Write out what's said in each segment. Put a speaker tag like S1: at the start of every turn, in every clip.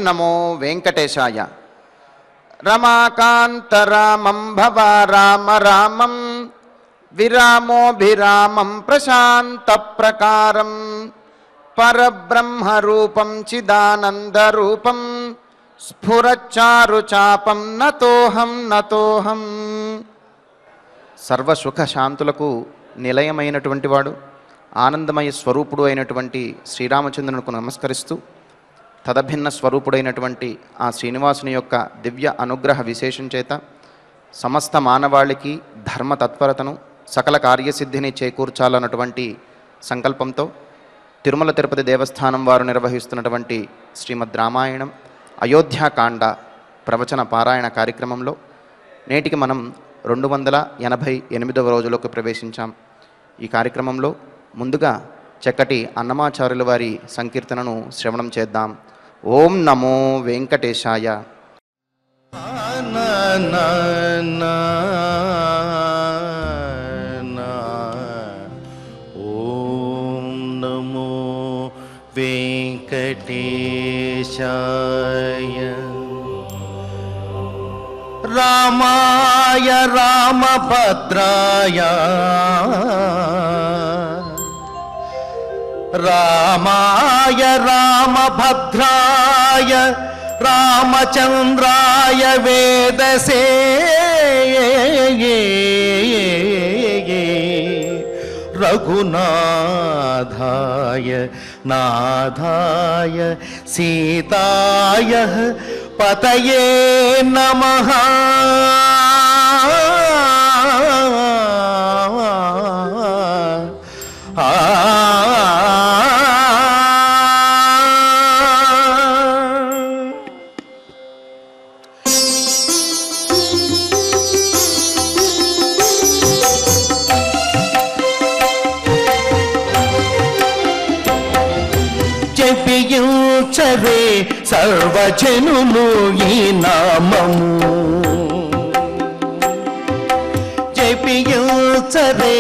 S1: నమో వెంకటేశాయ. రమాకాంతరామం భవారామ రామం విరామోభిరామం ప్రశాంత ప్రకారం పరబ్రహ్మరూపం చిదానందరూపం స్ఫురచ్చారుచాపం నతోహం. సర్వసుఖ శాంతులకు నిలయమైనటువంటి వాడు, ఆనందమయ స్వరూపుడు అయినటువంటి శ్రీరామచంద్రునికి నమస్కరిస్తూ తదభిన్న స్వరూపుడైనటువంటి ఆ శ్రీనివాసుని యొక్క దివ్య అనుగ్రహ విశేషం చేత సమస్త మానవాళికి ధర్మ తత్పరతను సకల కార్యసిద్ధిని చేకూర్చాలన్నటువంటి సంకల్పంతో తిరుమల తిరుపతి దేవస్థానం వారు నిర్వహిస్తున్నటువంటి శ్రీమద్ రామాయణం అయోధ్యాకాండ ప్రవచన పారాయణ కార్యక్రమంలో నేటికి మనం 288వ రోజులోకి ప్రవేశించాం. ఈ కార్యక్రమంలో ముందుగా చక్కటి అన్నమాచార్యుల వారి సంకీర్తనను శ్రవణం చేద్దాం. ఓం నమో వెంకటేశాయ.
S2: ఓం నమో వెంకటేశాయ. రామాయ రామభద్రాయ రామాయ రామభద్రాయ రామచంద్రాయ వేదసే రఘునాథాయ నాథాయ సీతాయ పతయే నమః. జపించరే సర్వజనులు ఈ నామము, జపించరే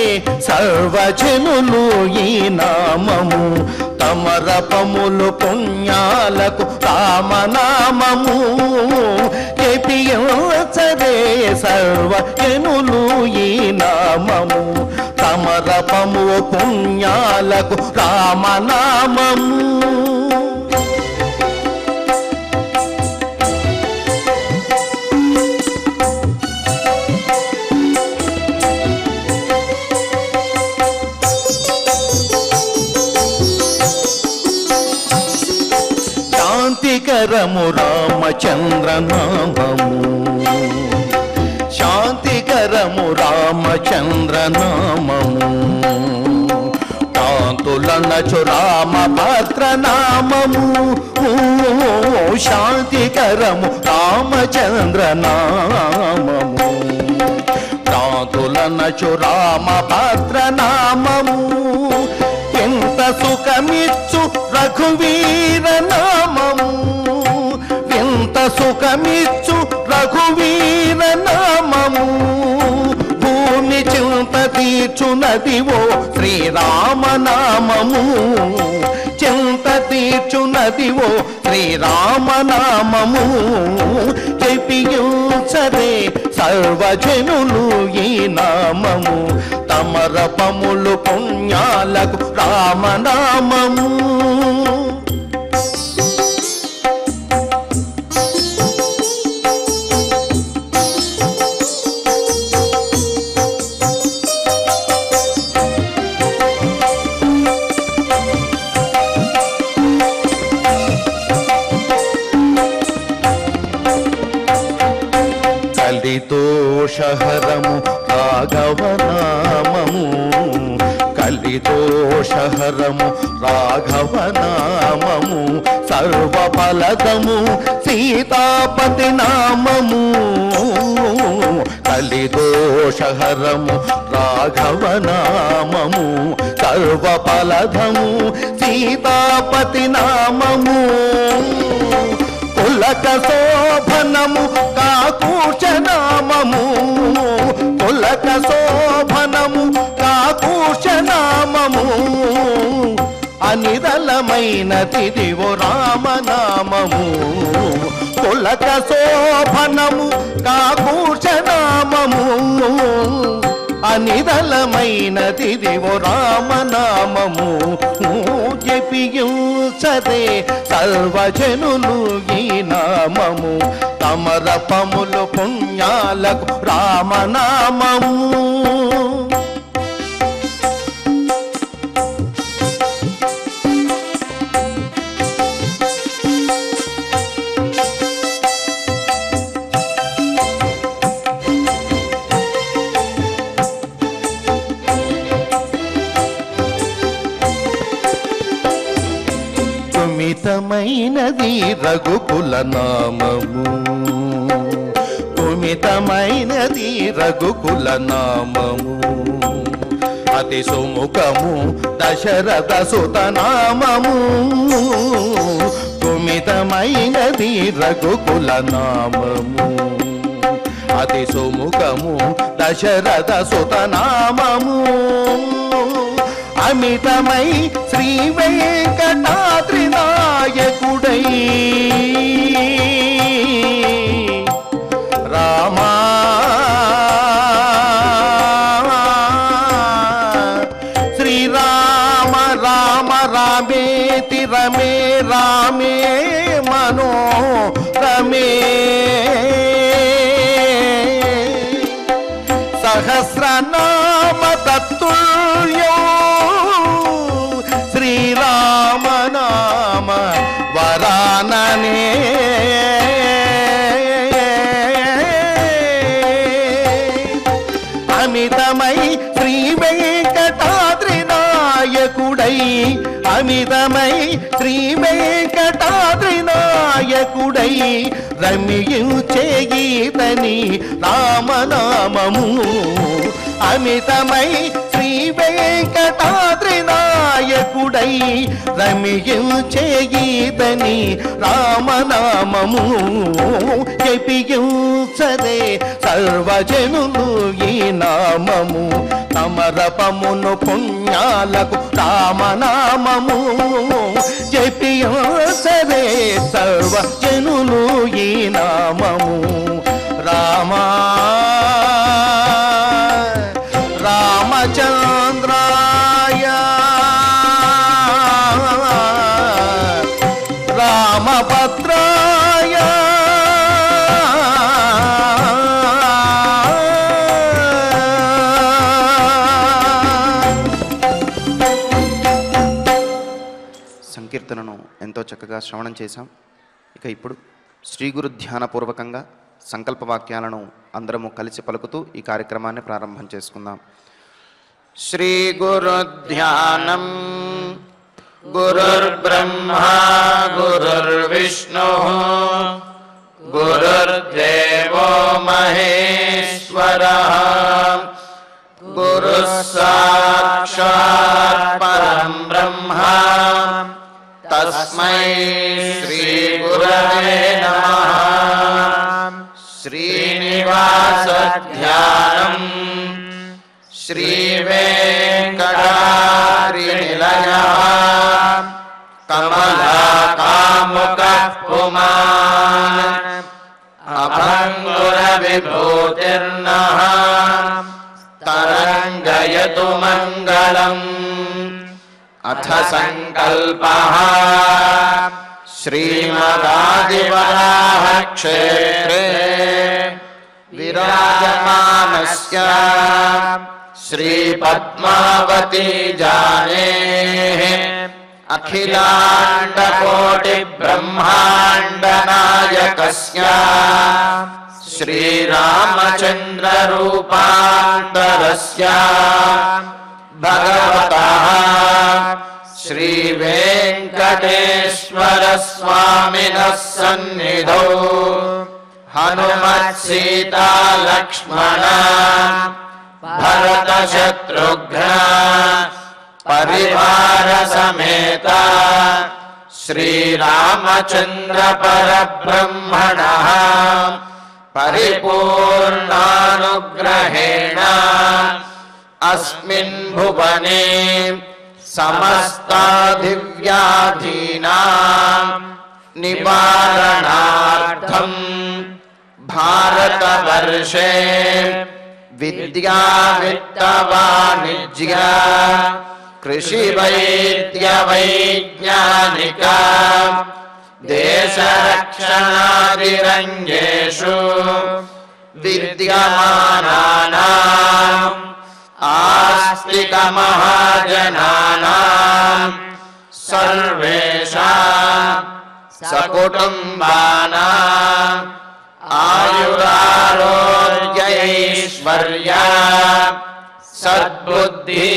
S2: సర్వజనులు ఈ నామము. తమరపములు పుణ్యాలకు రామనామము. జపించరే సర్వజనులు ఈ నామము. తమరపము పుణ్యాలకు రామనామము. శాంతికరము రామచంద్ర నామము, శాంతికరము రామచంద్ర నామము. కాంతులనచు రామభద్ర నామము. శాంతికరము రామచంద్ర నామము. కాంతులనచు రామభద్ర నామము. ఎంత సుఖమిచ్చు రఘువీర నామము. ఎంత సుఖమిచ్చు రఘువీర నామము. భూమి చింత తీర్చునదివో శ్రీరామనామము. చింత తీర్చునదివో శ్రీరామనామము. జపించరే సర్వజనులు ఈ నామము. తమరపములు పుణ్యాలకు రామనామము. కలిదోషహరము రాఘవనామము. కలిదోషహరము రాఘవనామము. సర్వఫలదము సీతాపతి నామము. కలిదోషహరము రాఘవనామము. సర్వఫలదము సీతాపతి నామము. కులక శోభనము కాకూచ నామము. కులక శోభనము కాకూచ నామము. అనిరలమైన తిదివో రామనామము. తొలక శోభనము కాకుశనామము అనిదలమైనదిదివో రామనామము జపించదే సర్వజనులు ఈ నామము తమరపములు పుణ్యాలకు రామనామము కుమితమైనది రఘుకుల నామము కుమితమైనది రఘుకుల నామము అతి సుముఖము దశరథ సుత నామము కుమితమైనది రఘుకుల నామము అతి సుముఖము దశరథ సుత నామము అమితమై శ్రీ వెంకటాద్రి నాయకుడై రామా శ్రీరామ రామ రామేతి రమే రామే మనో రమే సహస్రనామ తత్తుల్యో శ్రీరామ నామ వరాననే అమితమై శ్రీ వెంకటాద్రి నాయకుడై అమితమై శ్రీ వెంకటాద్రి నాయకుడై రమ్యుచేయితని రామనామము అమితమై శ్రీ వెంకటాద్రి నాయకుడై రమ్యుచేయితని రామనామము జపించదే సర్వజనులు ఈ నామము తమరపమును పుణ్యాలకు రామనామము జపించదే సర్వజనులు ఈ నామము రామా రామచంద్రాయ రామభద్రాయ
S1: సంకీర్తనను ఎంతో చక్కగా శ్రవణం చేశాం. ఇక ఇప్పుడు శ్రీ గురు ధ్యానపూర్వకంగా సంకల్ప వాక్యాలను అందరము కలిసి పలుకుతూ ఈ కార్యక్రమాన్ని ప్రారంభం చేసుకుందాం. శ్రీ గురు ధ్యానం గురుర్బ్రహ్మా గురుర్విష్ణుః గురుర్దేవో మహేశ్వరః గురుః సాక్షాత్ పరం బ్రహ్మ తస్మై శ్రీ గురవే నమః. శ్రీనివాస ధ్యానం శ్రీ వెంకటాద్రి నిలయః కమలాకాముకః పుమాన్ అభంగుర విభూతిర్నః తరంగయతు మంగళం. అథ సంకల్పః శ్రీమదాదివరాహ క్షేత్రే విరాజమానస్య శ్రీ పద్మావతి జానేః అఖిలాండ కోటి బ్రహ్మాండ నాయకస్య శ్రీరామచంద్ర రూపాంతరస్య భగవతః శ్రీ వెంకటేశ్వర స్వామినః సన్నిధౌ హనుమత్ సీతా లక్ష్మణ భరత శత్రుఘ్న పరివార సమేత శ్రీరామచంద్ర పరబ్రహ్మణః పరిపూర్ణానుగ్రహేణ అస్మిన్ భువనే సమస్తాదివ్యాధీనాం నివారణార్థం
S2: भारतवर्षे विद्या वित्त वाणिज्य कृषि वैद्य वैज्ञानिक देशरक्षणादिरङ्गेषु विद्यमानानाम् आस्तिक महाजनानाम् सर्वेषाम् सकुटुम्बानाम् आयुरारोग्यैश्वर्य सद्बुद्धि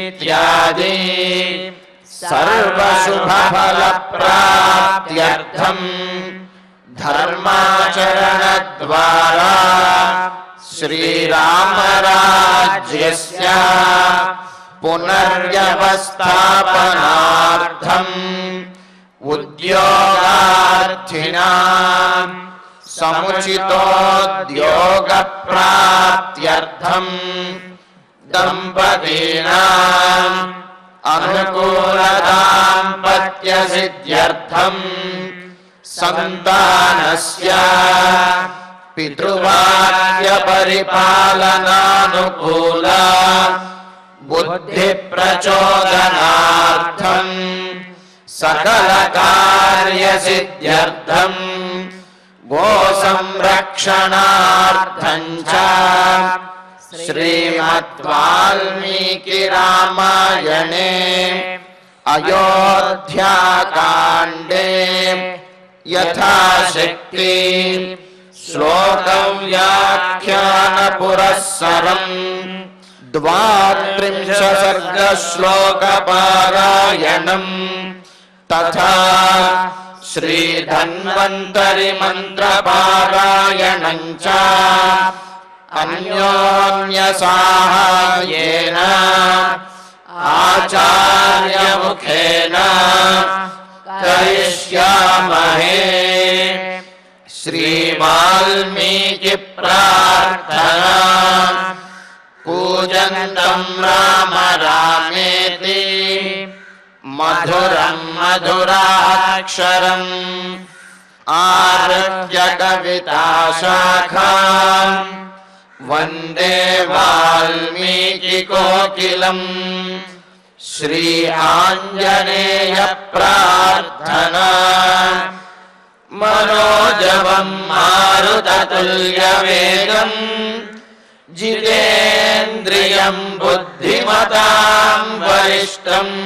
S2: इत्यादि सर्वशुभफलप्राप्त्यर्थम् धर्माचरणद्वारा श्रीरामराज्यस्य पुनर्व्यवस्थापनार्थम् उद्योगार्थिनाम् समुचितोद्योगप्राप्त्यर्थम् दम्पतीनाम् अनुकूलदाम्पत्यसिद्ध्यर्थम् सन्तानस्य पितृवाक्यपरिपालनानुकूल बुद्धिप्रचोदनार्थम् सकलकार्यसिद्ध्यर्थम् गोसंरक्षणार्थम् च श्रीमद्वाल्मीकिरामायणे अयोध्याकाण्डे यथाशक्ति श्लोकव्याख्यानपुरःसरम् 32 सर्गश्लोकपारायणम् तथा श्रीधन्वन्तरि मन्त्रपारायणम् च अन्योन्यसाहाय्येन आचार्यमुखेन करिष्यामहे। श्रीवाल्मीकि प्रार्थना। कूजन्तं राम रामेति मधुरं मधुराक्षरम् आरुह्य कविताशाखाम् वन्दे वाल्मीकि कोकिलम्। श्री आञ्जनेय प्रार्थना। मनोजवं मारुततुल्यवेगम् जितेन्द्रियं बुद्धिमतां वरिष्ठम्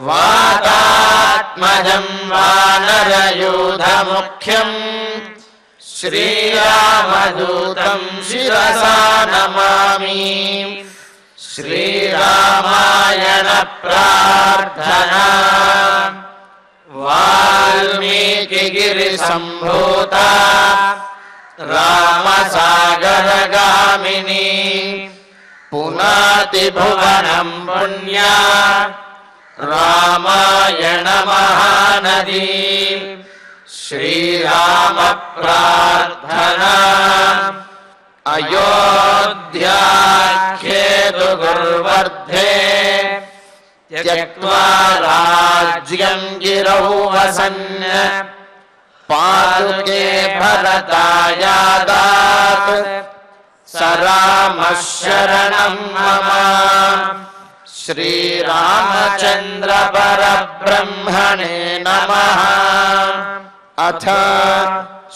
S2: वातात्मजं वानरयूथमुख्यम् श्रीरामदूतं शिरसा नमामि। श्रीरामायण प्रार्थना। वाल्मीकिगिरिसम्भूता रामसागरगामिनी पुनाति भुवनं पुण्या रामायण महानदी। श्रीराम प्रार्थना। अयोध्याख्येतुर्वर्धे त्यक्त्वा राज्यं गिरौ वसन् पादुके भरतायादात् स रामः शरणं मम। श्रीरामचन्द्र परब्रह्मणे नमः। अथ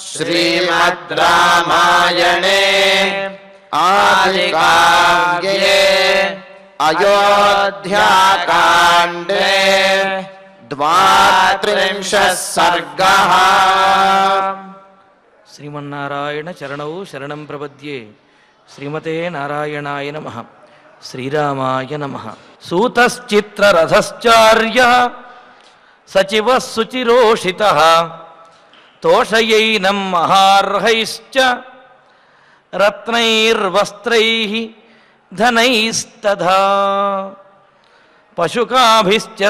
S2: श्रीमद् रामायणे आदिकाव्ये अयोध्याकाण्डे 32 सर्गः।
S3: శ్రీమన్నారాయణ చరణౌ శరణం ప్రపద్యే. శ్రీమతే నారాయణాయ నమః. శ్రీరామాయ నమః. సూతశ్చిత్రరథశ్చార్య సచివః శుచిరోషితః తోషయైనం మహార్హైశ్చ రత్నైర్వస్త్రైః ధనైస్తథా పశుకాభిశ్చ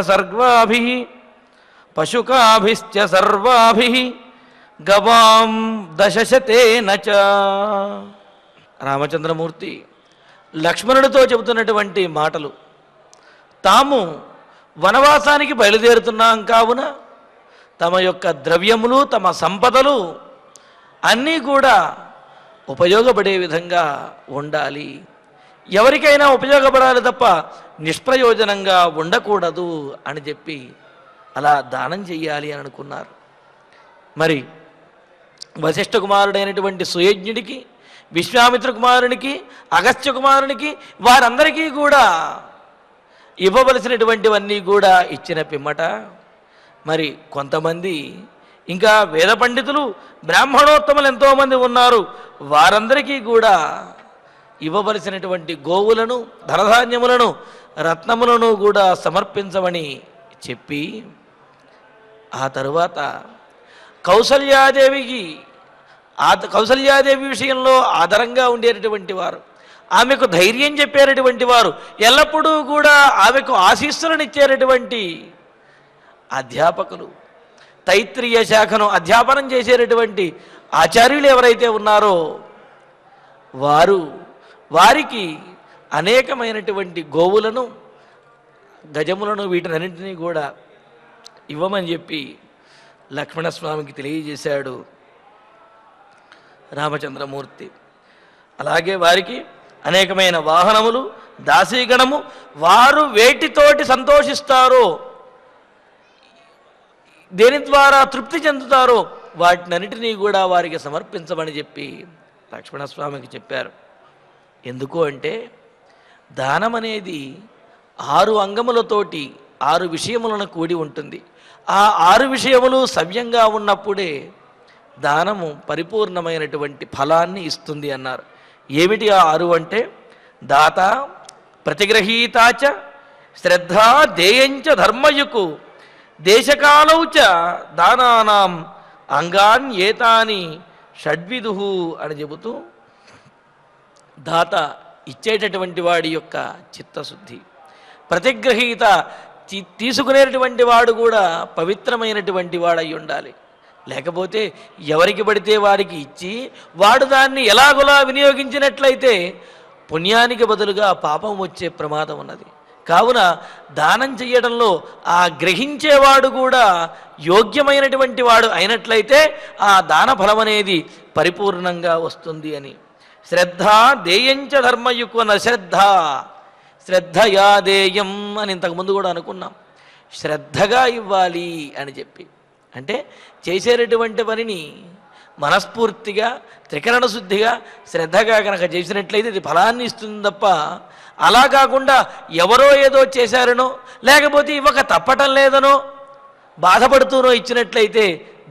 S3: సర్వాభిః గవాం దశశతేన చ. రామచంద్రమూర్తి లక్ష్మణుడితో చెబుతున్నటువంటి మాటలు. తాము వనవాసానికి బయలుదేరుతున్నాం కావున తమ యొక్క ద్రవ్యములు తమ సంపదలు అన్నీ కూడా ఉపయోగపడే విధంగా ఉండాలి. ఎవరికైనా ఉపయోగపడాలి తప్ప నిష్ప్రయోజనంగా ఉండకూడదు అని చెప్పి అలా దానం చెయ్యాలి అని అనుకున్నారు. మరి వశిష్ఠ కుమారుడైనటువంటి సుయజ్ఞుడికి, విశ్వామిత్ర కుమారునికి, అగస్త్య కుమారునికి వారందరికీ కూడా ఇవ్వవలసినటువంటివన్నీ కూడా ఇచ్చిన పిమ్మట మరి కొంతమంది ఇంకా వేద పండితులు బ్రాహ్మణోత్తములు ఎంతోమంది ఉన్నారు. వారందరికీ కూడా ఇవ్వవలసినటువంటి గోవులను, ధనధాన్యములను, రత్నములను కూడా సమర్పించమని చెప్పి ఆ తరువాత కౌసల్యాదేవి విషయంలో ఆధారంగా ఉండేటటువంటి వారు, ఆమెకు ధైర్యం చెప్పేటటువంటి వారు, ఎల్లప్పుడూ కూడా ఆమెకు ఆశీస్సులను ఇచ్చేటటువంటి అధ్యాపకులు, తైత్రీయ శాఖను అధ్యాపనం చేసేటటువంటి ఆచార్యులు ఎవరైతే ఉన్నారో వారికి అనేకమైనటువంటి గోవులను, గజములను, వీటినన్నింటినీ కూడా ఇవ్వమని చెప్పి లక్ష్మణస్వామికి తెలియజేశాడు రామచంద్రమూర్తి. అలాగే వారికి అనేకమైన వాహనములు, దాసీగణము, వారు వేటితోటి సంతోషిస్తారో, దేని ద్వారా తృప్తి చెందుతారో వాటినన్నిటినీ కూడా వారికి సమర్పించమని చెప్పి లక్ష్మణస్వామికి చెప్పారు. ఎందుకు అంటే దానం అనేది 6 అంగములతోటి 6 విషయములను కూడి ఉంటుంది. ఆ 6 విషయములు సవ్యంగా ఉన్నప్పుడే దానము పరిపూర్ణమైనటువంటి ఫలాన్ని ఇస్తుంది అన్నారు. ఏమిటి ఆ 6 అంటే దాత, ప్రతిగ్రహీతాచ, శ్రద్ధా, దేయంచ ధర్మయుకు, దేశకాలౌచ దానానాం అంగాన్యేతాని షడ్విదుహు అని చెబుతూ దాత ఇచ్చేటటువంటి వాడి యొక్క చిత్తశుద్ధి, ప్రతిగ్రహీత తీసుకునేటటువంటి వాడు కూడా పవిత్రమైనటువంటి వాడై ఉండాలి. లేకపోతే ఎవరికి పడితే వారికి ఇచ్చి వాడు దాన్ని ఎలాగోలా వినియోగించినట్లయితే పుణ్యానికి బదులుగా పాపం వచ్చే ప్రమాదం ఉన్నది. కావున దానం చెయ్యడంలో ఆ గ్రహించేవాడు కూడా యోగ్యమైనటువంటి వాడు అయినట్లయితే ఆ దాన ఫలం అనేది పరిపూర్ణంగా వస్తుంది అని. శ్రద్ధ దేయంచ ధర్మయుక్వ శ్రద్ధ, శ్రద్ధయా దేయం అని ఇంతకుముందు కూడా అనుకున్నాం. శ్రద్ధగా ఇవ్వాలి అని చెప్పి, అంటే చేసేటటువంటి పనిని మనస్ఫూర్తిగా, త్రికరణ శుద్ధిగా, శ్రద్ధగా కనుక చేసినట్లయితే ఇది ఫలాన్ని ఇస్తుంది తప్ప అలా కాకుండా ఎవరో ఏదో చేశారనో లేకపోతే ఇవ్వక తప్పటం లేదనో బాధపడుతూనో ఇచ్చినట్లయితే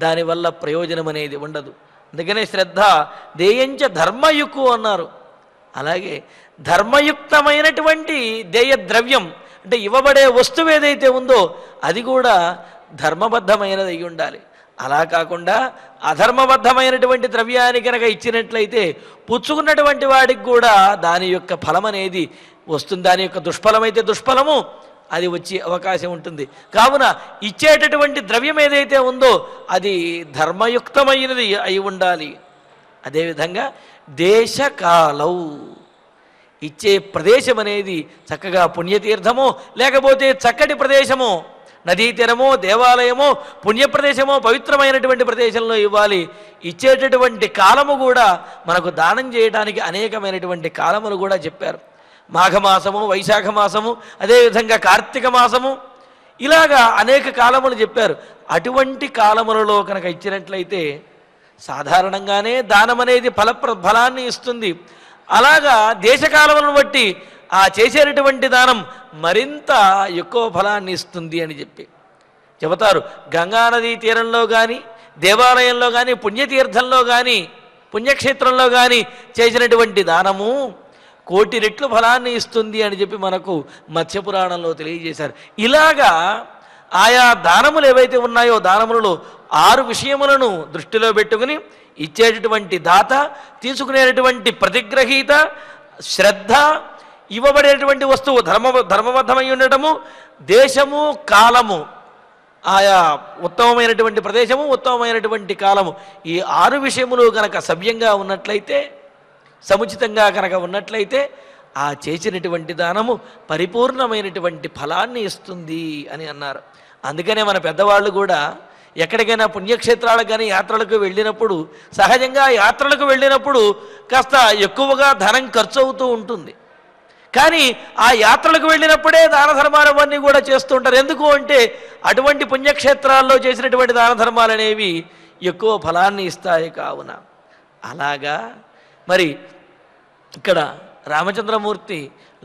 S3: దానివల్ల ప్రయోజనం అనేది ఉండదు. అందుకనే శ్రద్ధ దేయంచ ధర్మయుక్కు అన్నారు. అలాగే ధర్మయుక్తమైనటువంటి దేయ ద్రవ్యం అంటే ఇవ్వబడే వస్తువు ఏదైతే ఉందో అది కూడా ధర్మబద్ధమైనది అయి ఉండాలి. అలా కాకుండా అధర్మబద్ధమైనటువంటి ద్రవ్యాన్ని కనుక ఇచ్చినట్లయితే పుచ్చుకున్నటువంటి వాడికి కూడా దాని యొక్క ఫలం అనేది వస్తుంది. దాని యొక్క దుష్ఫలమైతే దుష్ఫలము అది వచ్చే అవకాశం ఉంటుంది. కావున ఇచ్చేటటువంటి ద్రవ్యం ఏదైతే ఉందో అది ధర్మయుక్తమైనది అయి ఉండాలి. అదేవిధంగా దేశకాలౌ, ఇచ్చే ప్రదేశం అనేది చక్కగా పుణ్యతీర్థమో లేకపోతే చక్కటి ప్రదేశమో, నదీ తీరమో, దేవాలయమో, పుణ్యప్రదేశమో, పవిత్రమైనటువంటి ప్రదేశంలో ఇవ్వాలి. ఇచ్చేటటువంటి కాలము కూడా మనకు దానం చేయడానికి అనేకమైనటువంటి కాలములు కూడా చెప్పారు. మాఘమాసము, వైశాఖ మాసము, అదేవిధంగా కార్తీక మాసము, ఇలాగా అనేక కాలములు చెప్పారు. అటువంటి కాలములలో కనుక ఇచ్చినట్లయితే సాధారణంగానే దానం అనేది ఫలాన్ని ఇస్తుంది. అలాగా దేశకాలములను బట్టి ఆ చేసేటటువంటి దానం మరింత ఎక్కువ ఫలాన్ని ఇస్తుంది అని చెప్పి చెబుతారు. గంగానదీ తీరంలో కానీ, దేవాలయంలో కానీ, పుణ్యతీర్థంలో కానీ, పుణ్యక్షేత్రంలో కానీ చేసినటువంటి దానము 1,000,000 రెట్లు ఫలాన్ని ఇస్తుంది అని చెప్పి మనకు మత్స్యపురాణంలో తెలియజేశారు. ఇలాగా ఆయా దానములు ఏవైతే ఉన్నాయో దానములలో 6 విషయములను దృష్టిలో పెట్టుకుని ఇచ్చేటటువంటి దాత, తీసుకునేటటువంటి ప్రతిగ్రహీత, శ్రద్ధ, ఇవ్వబడేటువంటి వస్తువు ధర్మబద్ధమై ఉండటము, దేశము, కాలము, ఆయా ఉత్తమమైనటువంటి ప్రదేశము, ఉత్తమమైనటువంటి కాలము, ఈ 6 విషయములు కనుక సవ్యంగా ఉన్నట్లయితే, సముచితంగా కనుక ఉన్నట్లయితే ఆ చేసినటువంటి దానము పరిపూర్ణమైనటువంటి ఫలాన్ని ఇస్తుంది అని అన్నారు. అందుకనే మన పెద్దవాళ్ళు కూడా ఎక్కడికైనా పుణ్యక్షేత్రాలకు కానీ యాత్రలకు వెళ్ళినప్పుడు సహజంగా యాత్రలకు వెళ్ళినప్పుడు కాస్త ఎక్కువగా ధనం ఖర్చు అవుతూ ఉంటుంది. కానీ ఆ యాత్రలకు వెళ్ళినప్పుడే దాన ధర్మాలు అవన్నీ కూడా చేస్తూ ఉంటారు. ఎందుకు అంటే అటువంటి పుణ్యక్షేత్రాల్లో చేసినటువంటి దాన ధర్మాలు అనేవి ఎక్కువ ఫలాన్ని ఇస్తాయి కావున. అలాగా మరి ఇక్కడ రామచంద్రమూర్తి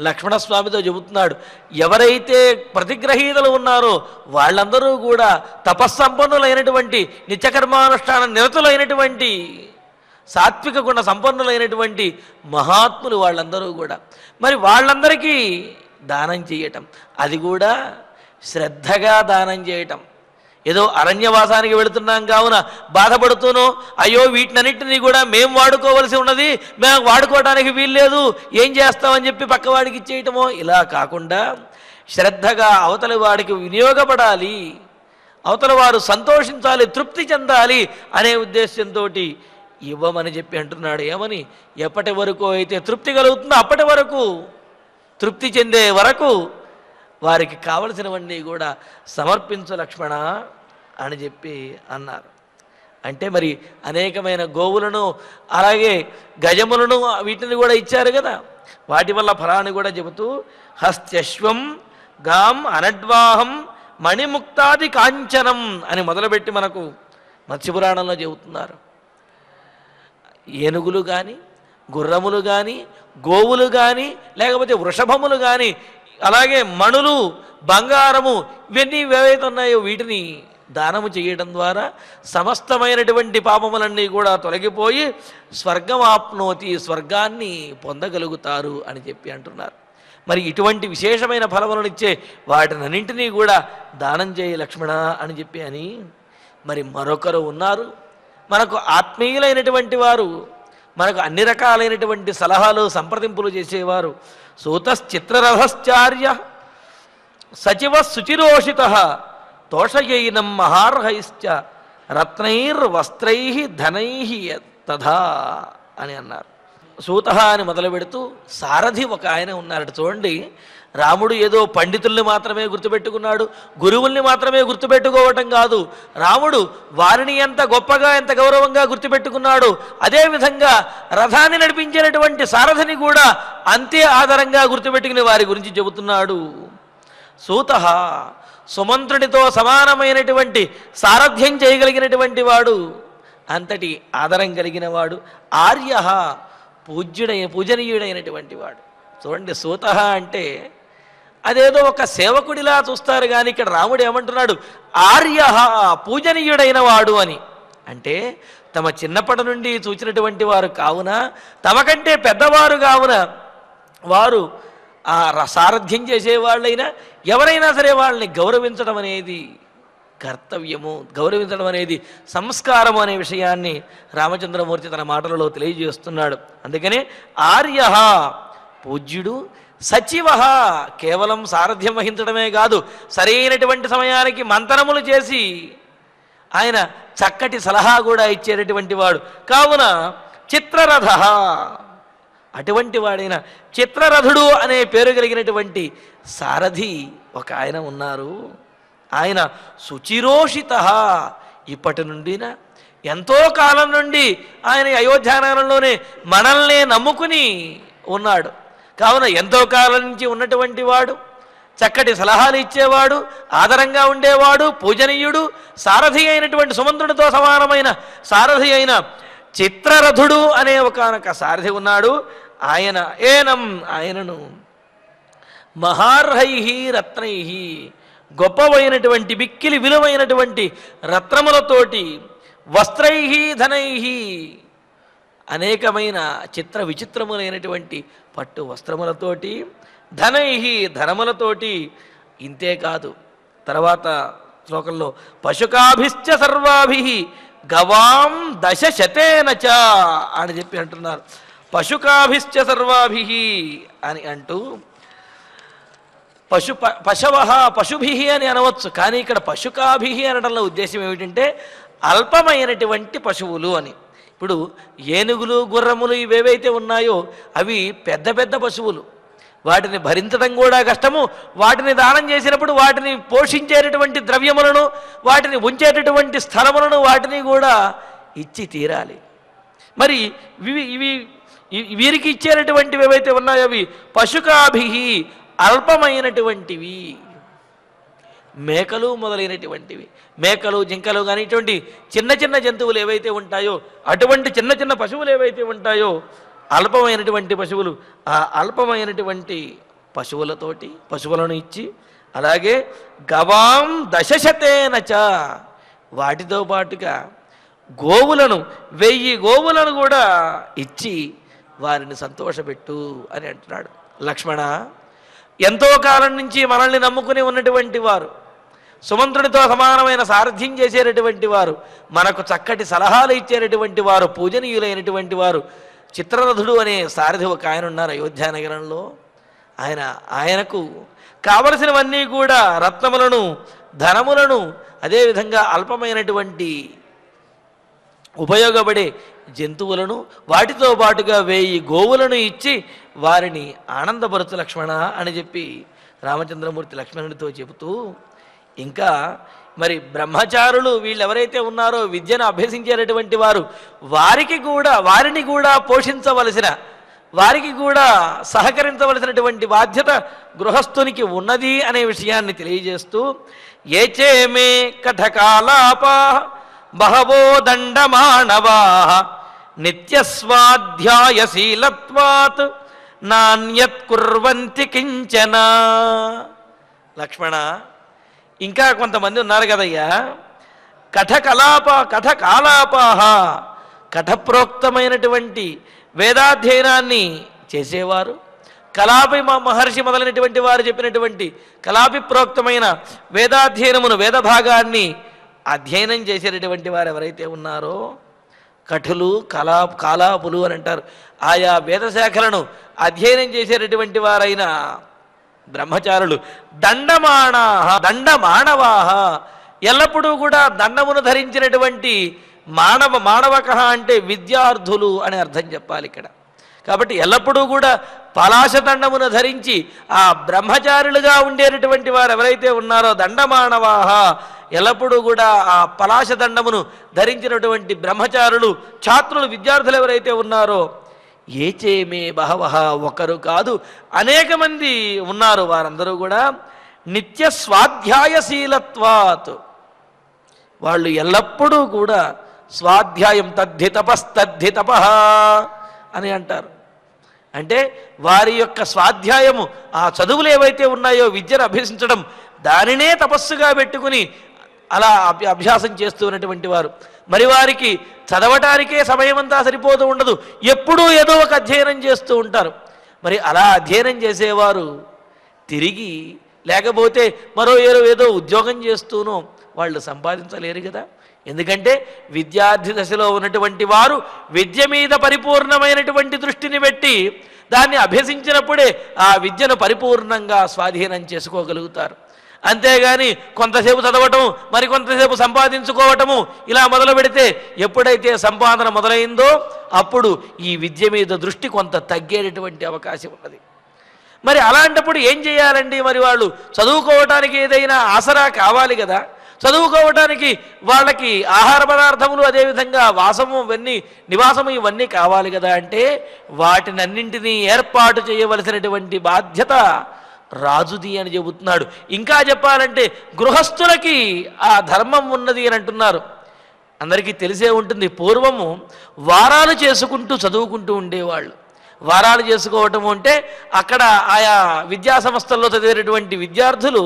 S3: లక్ష్మణస్వామితో చెబుతున్నాడు, ఎవరైతే ప్రతిగ్రహీతలు ఉన్నారో వాళ్ళందరూ కూడా తపస్సంపన్నులైనటువంటి నిత్యకర్మానుష్ఠాన నిరతులైనటువంటి సాత్విక గుణ సంపన్నులైనటువంటి మహాత్ములు వాళ్ళందరూ కూడా. మరి వాళ్ళందరికీ దానం చేయటం, అది కూడా శ్రద్ధగా దానం చేయటం. ఏదో అరణ్యవాసానికి వెళుతున్నాం కావున బాధపడుతూనో అయ్యో వీటినన్నింటినీ కూడా మేము వాడుకోవలసి ఉన్నది, మేము వాడుకోవడానికి వీల్లేదు, ఏం చేస్తామని చెప్పి పక్కవాడికి ఇచ్చేయటమో ఇలా కాకుండా శ్రద్ధగా అవతలి వాడికి వినియోగపడాలి, అవతల వారు సంతోషించాలి, తృప్తి చెందాలి అనే ఉద్దేశంతో ఇవ్వమని చెప్పి అంటున్నాడు. ఏమని? ఎప్పటి వరకు అయితే తృప్తి కలుగుతుందో అప్పటి వరకు, తృప్తి చెందే వరకు వారికి కావలసినవన్నీ కూడా సమర్పించు లక్ష్మణ అని చెప్పి అన్నారు. అంటే మరి అనేకమైన గోవులను అలాగే గజములను వీటిని కూడా ఇచ్చారు కదా, వాటి వల్ల ఫలాన్ని కూడా చెబుతూ హస్త్యశ్వం గాం అనడ్వాహం మణిముక్తాది కాంచనం అని మొదలుపెట్టి మనకు మత్స్యపురాణంలో చెబుతున్నారు. ఏనుగులు కానీ గుర్రములు కానీ గోవులు కానీ లేకపోతే వృషభములు కానీ అలాగే మణులు బంగారము ఇవన్నీ ఏవైతే ఉన్నాయో వీటిని దానము చేయడం ద్వారా సమస్తమైనటువంటి పాపములన్నీ కూడా తొలగిపోయి స్వర్గం ఆప్నోతి, స్వర్గాన్ని పొందగలుగుతారు అని చెప్పి అంటున్నారు. మరి ఇటువంటి విశేషమైన ఫలములను ఇచ్చే వాటినన్నింటినీ కూడా దానం చేయ లక్ష్మణ అని చెప్పి అని మరి మరొకరు ఉన్నారు మనకు ఆత్మీయులైనటువంటి వారు, మనకు అన్ని రకాలైనటువంటి సలహాలు సంప్రదింపులు చేసేవారు. సూతశ్చిత్రరథశ్చార్య సచివ శుచిరోషిత తోషయైనం మహార్హైశ్చ రత్నైర్వస్త్రై ధనై తథా అని అన్నారు. సూత అని మొదలు పెడుతూ సారథి ఒక ఆయన ఉన్నారట. చూడండి, రాముడు ఏదో పండితుల్ని మాత్రమే గుర్తుపెట్టుకున్నాడు, గురువుల్ని మాత్రమే గుర్తుపెట్టుకోవటం కాదు, రాముడు వారిని ఎంత గొప్పగా ఎంత గౌరవంగా గుర్తుపెట్టుకున్నాడు, అదేవిధంగా రథాన్ని నడిపించేటటువంటి సారథిని కూడా అంతే ఆధారంగా గుర్తుపెట్టుకుని వారి గురించి చెబుతున్నాడు. సూత సుమంత్రుడితో సమానమైనటువంటి సారథ్యం చేయగలిగినటువంటి వాడు, అంతటి ఆదరం కలిగిన వాడు. ఆర్య పూజనీయుడైనటువంటి వాడు. చూడండి, సూత అంటే అదేదో ఒక సేవకుడిలా చూస్తారు కానీ ఇక్కడ రాముడు ఏమంటున్నాడు? ఆర్య పూజనీయుడైన వాడు అని. అంటే తమ చిన్నప్పటి నుండి చూచినటువంటి వారు కావున, తమకంటే పెద్దవారు కావున వారు ఆ సారథ్యం చేసేవాళ్ళైనా ఎవరైనా సరే వాళ్ళని గౌరవించడం అనేది కర్తవ్యము, గౌరవించడం అనేది సంస్కారము అనే విషయాన్ని రామచంద్రమూర్తి తన మాటలలో తెలియజేస్తున్నాడు. అందుకనే ఆర్య పూజ్యుడు, సచివ కేవలం సారథ్యం వహించడమే కాదు, సరైనటువంటి సమయానికి మంతనములు చేసి ఆయన చక్కటి సలహా కూడా ఇచ్చేటటువంటి వాడు. కావున చిత్రరథ, అటువంటి వాడైన చిత్రరథుడు అనే పేరు కలిగినటువంటి సారథి ఒక ఆయన ఉన్నారు. ఆయన శుచిరోషిత, ఇప్పటి నుండినా ఎంతో కాలం నుండి ఆయన అయోధ్యానగరంలోనే మనల్నే నమ్ముకుని ఉన్నాడు. కావున ఎంతో కాలం నుంచి ఉన్నటువంటి వాడు, చక్కటి సలహాలు ఇచ్చేవాడు, ఆదరంగా ఉండేవాడు, పూజనీయుడు, సారథి అయినటువంటి సుమంత్రుడితో సమానమైన సారథి అయిన చిత్రరథుడు అనే ఒకనొక సారథి ఉన్నాడు. ఆయనను మహార్హై రత్నై, గొప్పవైనటువంటి మిక్కిలి విలువైనటువంటి రత్నములతోటి, వస్త్రై ధనై, అనేకమైన చిత్ర విచిత్రములైనటువంటి పట్టు వస్త్రములతోటి, ధనై ధనములతోటి. ఇంతేకాదు, తర్వాత శ్లోకంలో పశుకాభిశ్చ సర్వాభి గవాం దశశతేనచ అని చెప్పి అంటున్నారు. పశుకాభిశ్చ సర్వాభి అని అంటూ పశుభి అని అనవచ్చు, కానీ ఇక్కడ పశుకాభి అనడంలో ఉద్దేశం ఏమిటంటే అల్పమైనటువంటి పశువులు అని. ఇప్పుడు ఏనుగులు గుర్రములు ఇవేవైతే ఉన్నాయో అవి పెద్ద పెద్ద పశువులు, వాటిని భరించడం కూడా కష్టము. వాటిని దానం చేసినప్పుడు వాటిని పోషించేటటువంటి ద్రవ్యములను, వాటిని ఉంచేటటువంటి స్థలములను వాటిని కూడా ఇచ్చి తీరాలి. మరి వీరికి ఇచ్చేటటువంటివి ఏవైతే ఉన్నాయో అవి పశుకాభి అల్పమైనటువంటివి, మేకలు మొదలైనటువంటివి. మేకలు, జింకలు కానీ ఇటువంటి చిన్న చిన్న జంతువులు ఏవైతే ఉంటాయో, అటువంటి చిన్న చిన్న పశువులు ఏవైతే ఉంటాయో అల్పమైనటువంటి పశువులు, ఆ అల్పమైనటువంటి పశువులను ఇచ్చి, అలాగే గవాం దశశతేనచ వాటితో పాటుగా గోవులను 1000 గోవులను కూడా ఇచ్చి వారిని సంతోషపెట్టు అని అంటున్నాడు. లక్ష్మణ, ఎంతో కాలం నుంచి మనల్ని నమ్ముకుని ఉన్నటువంటి వారు, సుమంత్రునితో సమానమైన సారథ్యం చేసేటటువంటి వారు, మనకు చక్కటి సలహాలు ఇచ్చేటటువంటి వారు, పూజనీయులైనటువంటి వారు, చిత్రరథుడు అనే సారథి ఒక ఆయన ఉన్నారు అయోధ్యానగరంలో. ఆయనకు కావలసినవన్నీ కూడా రత్నములను, ధనములను, అదేవిధంగా అల్పమైనటువంటి ఉపయోగపడే జంతువులను, వాటితో పాటుగా 1000 గోవులను ఇచ్చి వారిని ఆనందపరచు లక్ష్మణ అని చెప్పి రామచంద్రమూర్తి లక్ష్మణుడితో చెబుతూ, ఇంకా మరి బ్రహ్మచారులు వీళ్ళు ఎవరైతే ఉన్నారో విద్యను అభ్యసించేటటువంటి వారు, వారిని కూడా పోషించవలసిన, వారికి కూడా సహకరించవలసినటువంటి బాధ్యత గృహస్థునికి ఉన్నది అనే విషయాన్ని తెలియజేస్తూ, ఏచేమే కథకాలాపా బహవో దండమానవా నిత్యస్వాధ్యాయశీలత్వాత్ నాణ్యత్ కుర్వంతి కించన. లక్ష్మణ, ఇంకా కొంతమంది ఉన్నారు కదయ్యా, కథకాలాపాహ కథప్రోక్తమైనటువంటి వేదాధ్యయనాన్ని చేసేవారు, కలాపి మహర్షి మొదలైనటువంటి వారు చెప్పినటువంటి కలాపి ప్రోక్తమైన వేదాధ్యయనమును, వేదభాగాన్ని అధ్యయనం చేసేటటువంటి వారు ఎవరైతే ఉన్నారో, కఠులు, కాలాపులు అని అంటారు, ఆయా వేదశాఖలను అధ్యయనం చేసేటటువంటి వారైన బ్రహ్మచారులు, దండమానవాహ ఎల్లప్పుడూ కూడా దండమును ధరించినటువంటి మానవక అంటే విద్యార్థులు అని అర్థం చెప్పాలి ఇక్కడ. కాబట్టి ఎల్లప్పుడూ కూడా పలాశ దండమును ధరించి ఆ బ్రహ్మచారులుగా ఉండేటటువంటి వారు ఎవరైతే ఉన్నారో దండమానవాహ, ఎల్లప్పుడూ కూడా ఆ పలాశ దండమును ధరించినటువంటి బ్రహ్మచారులు, ఛాత్రులు, విద్యార్థులు ఎవరైతే ఉన్నారో, ఏచేమే బహవహ ఒకరు కాదు అనేక మంది ఉన్నారు. వారందరూ కూడా నిత్య స్వాధ్యాయశీలత్వాత్, వాళ్ళు ఎల్లప్పుడూ కూడా స్వాధ్యాయం తద్ధి తప అని అంటారు. అంటే వారి యొక్క స్వాధ్యాయము, ఆ చదువులు ఏవైతే ఉన్నాయో విద్యను అభ్యసించడం, దానినే తపస్సుగా పెట్టుకుని అలా అభ్యాసం చేస్తూ ఉన్నటువంటి వారు. మరి వారికి చదవటానికే సమయం అంతా సరిపోతూ ఉండదు, ఎప్పుడూ ఏదో ఒక అధ్యయనం చేస్తూ ఉంటారు. మరి అలా అధ్యయనం చేసేవారు తిరిగి లేకపోతే మరో ఏదో ఉద్యోగం చేస్తూనో వాళ్ళు సంపాదించలేరు కదా. ఎందుకంటే విద్యార్థి దశలో ఉన్నటువంటి వారు విద్య మీద పరిపూర్ణమైనటువంటి దృష్టిని పెట్టి దాన్ని అభ్యసించినప్పుడే ఆ విద్యను పరిపూర్ణంగా స్వాధీనం చేసుకోగలుగుతారు. అంతేగాని కొంతసేపు చదవటం, మరి కొంతసేపు సంపాదించుకోవటము ఇలా మొదలు పెడితే ఎప్పుడైతే సంపాదన మొదలైందో అప్పుడు ఈ విద్య మీద దృష్టి కొంత తగ్గేటటువంటి అవకాశం ఉన్నది. మరి అలాంటప్పుడు ఏం చేయాలండి? మరి వాళ్ళు చదువుకోవటానికి ఏదైనా ఆసరా కావాలి కదా. చదువుకోవటానికి వాళ్ళకి ఆహార పదార్థములు, అదేవిధంగా వాసము, నివాసము ఇవన్నీ కావాలి కదా. అంటే వాటినన్నింటినీ ఏర్పాటు చేయవలసినటువంటి బాధ్యత రాజుది అని చెబుతున్నాడు. ఇంకా చెప్పాలంటే గృహస్థులకి ఆ ధర్మం ఉన్నది అని అంటున్నారు. అందరికీ తెలిసే ఉంటుంది, పూర్వము వారాలు చేసుకుంటూ చదువుకుంటూ ఉండేవాళ్ళు. వారాలు చేసుకోవటము అంటే అక్కడ ఆయా విద్యా సంస్థల్లో చదివేటటువంటి విద్యార్థులు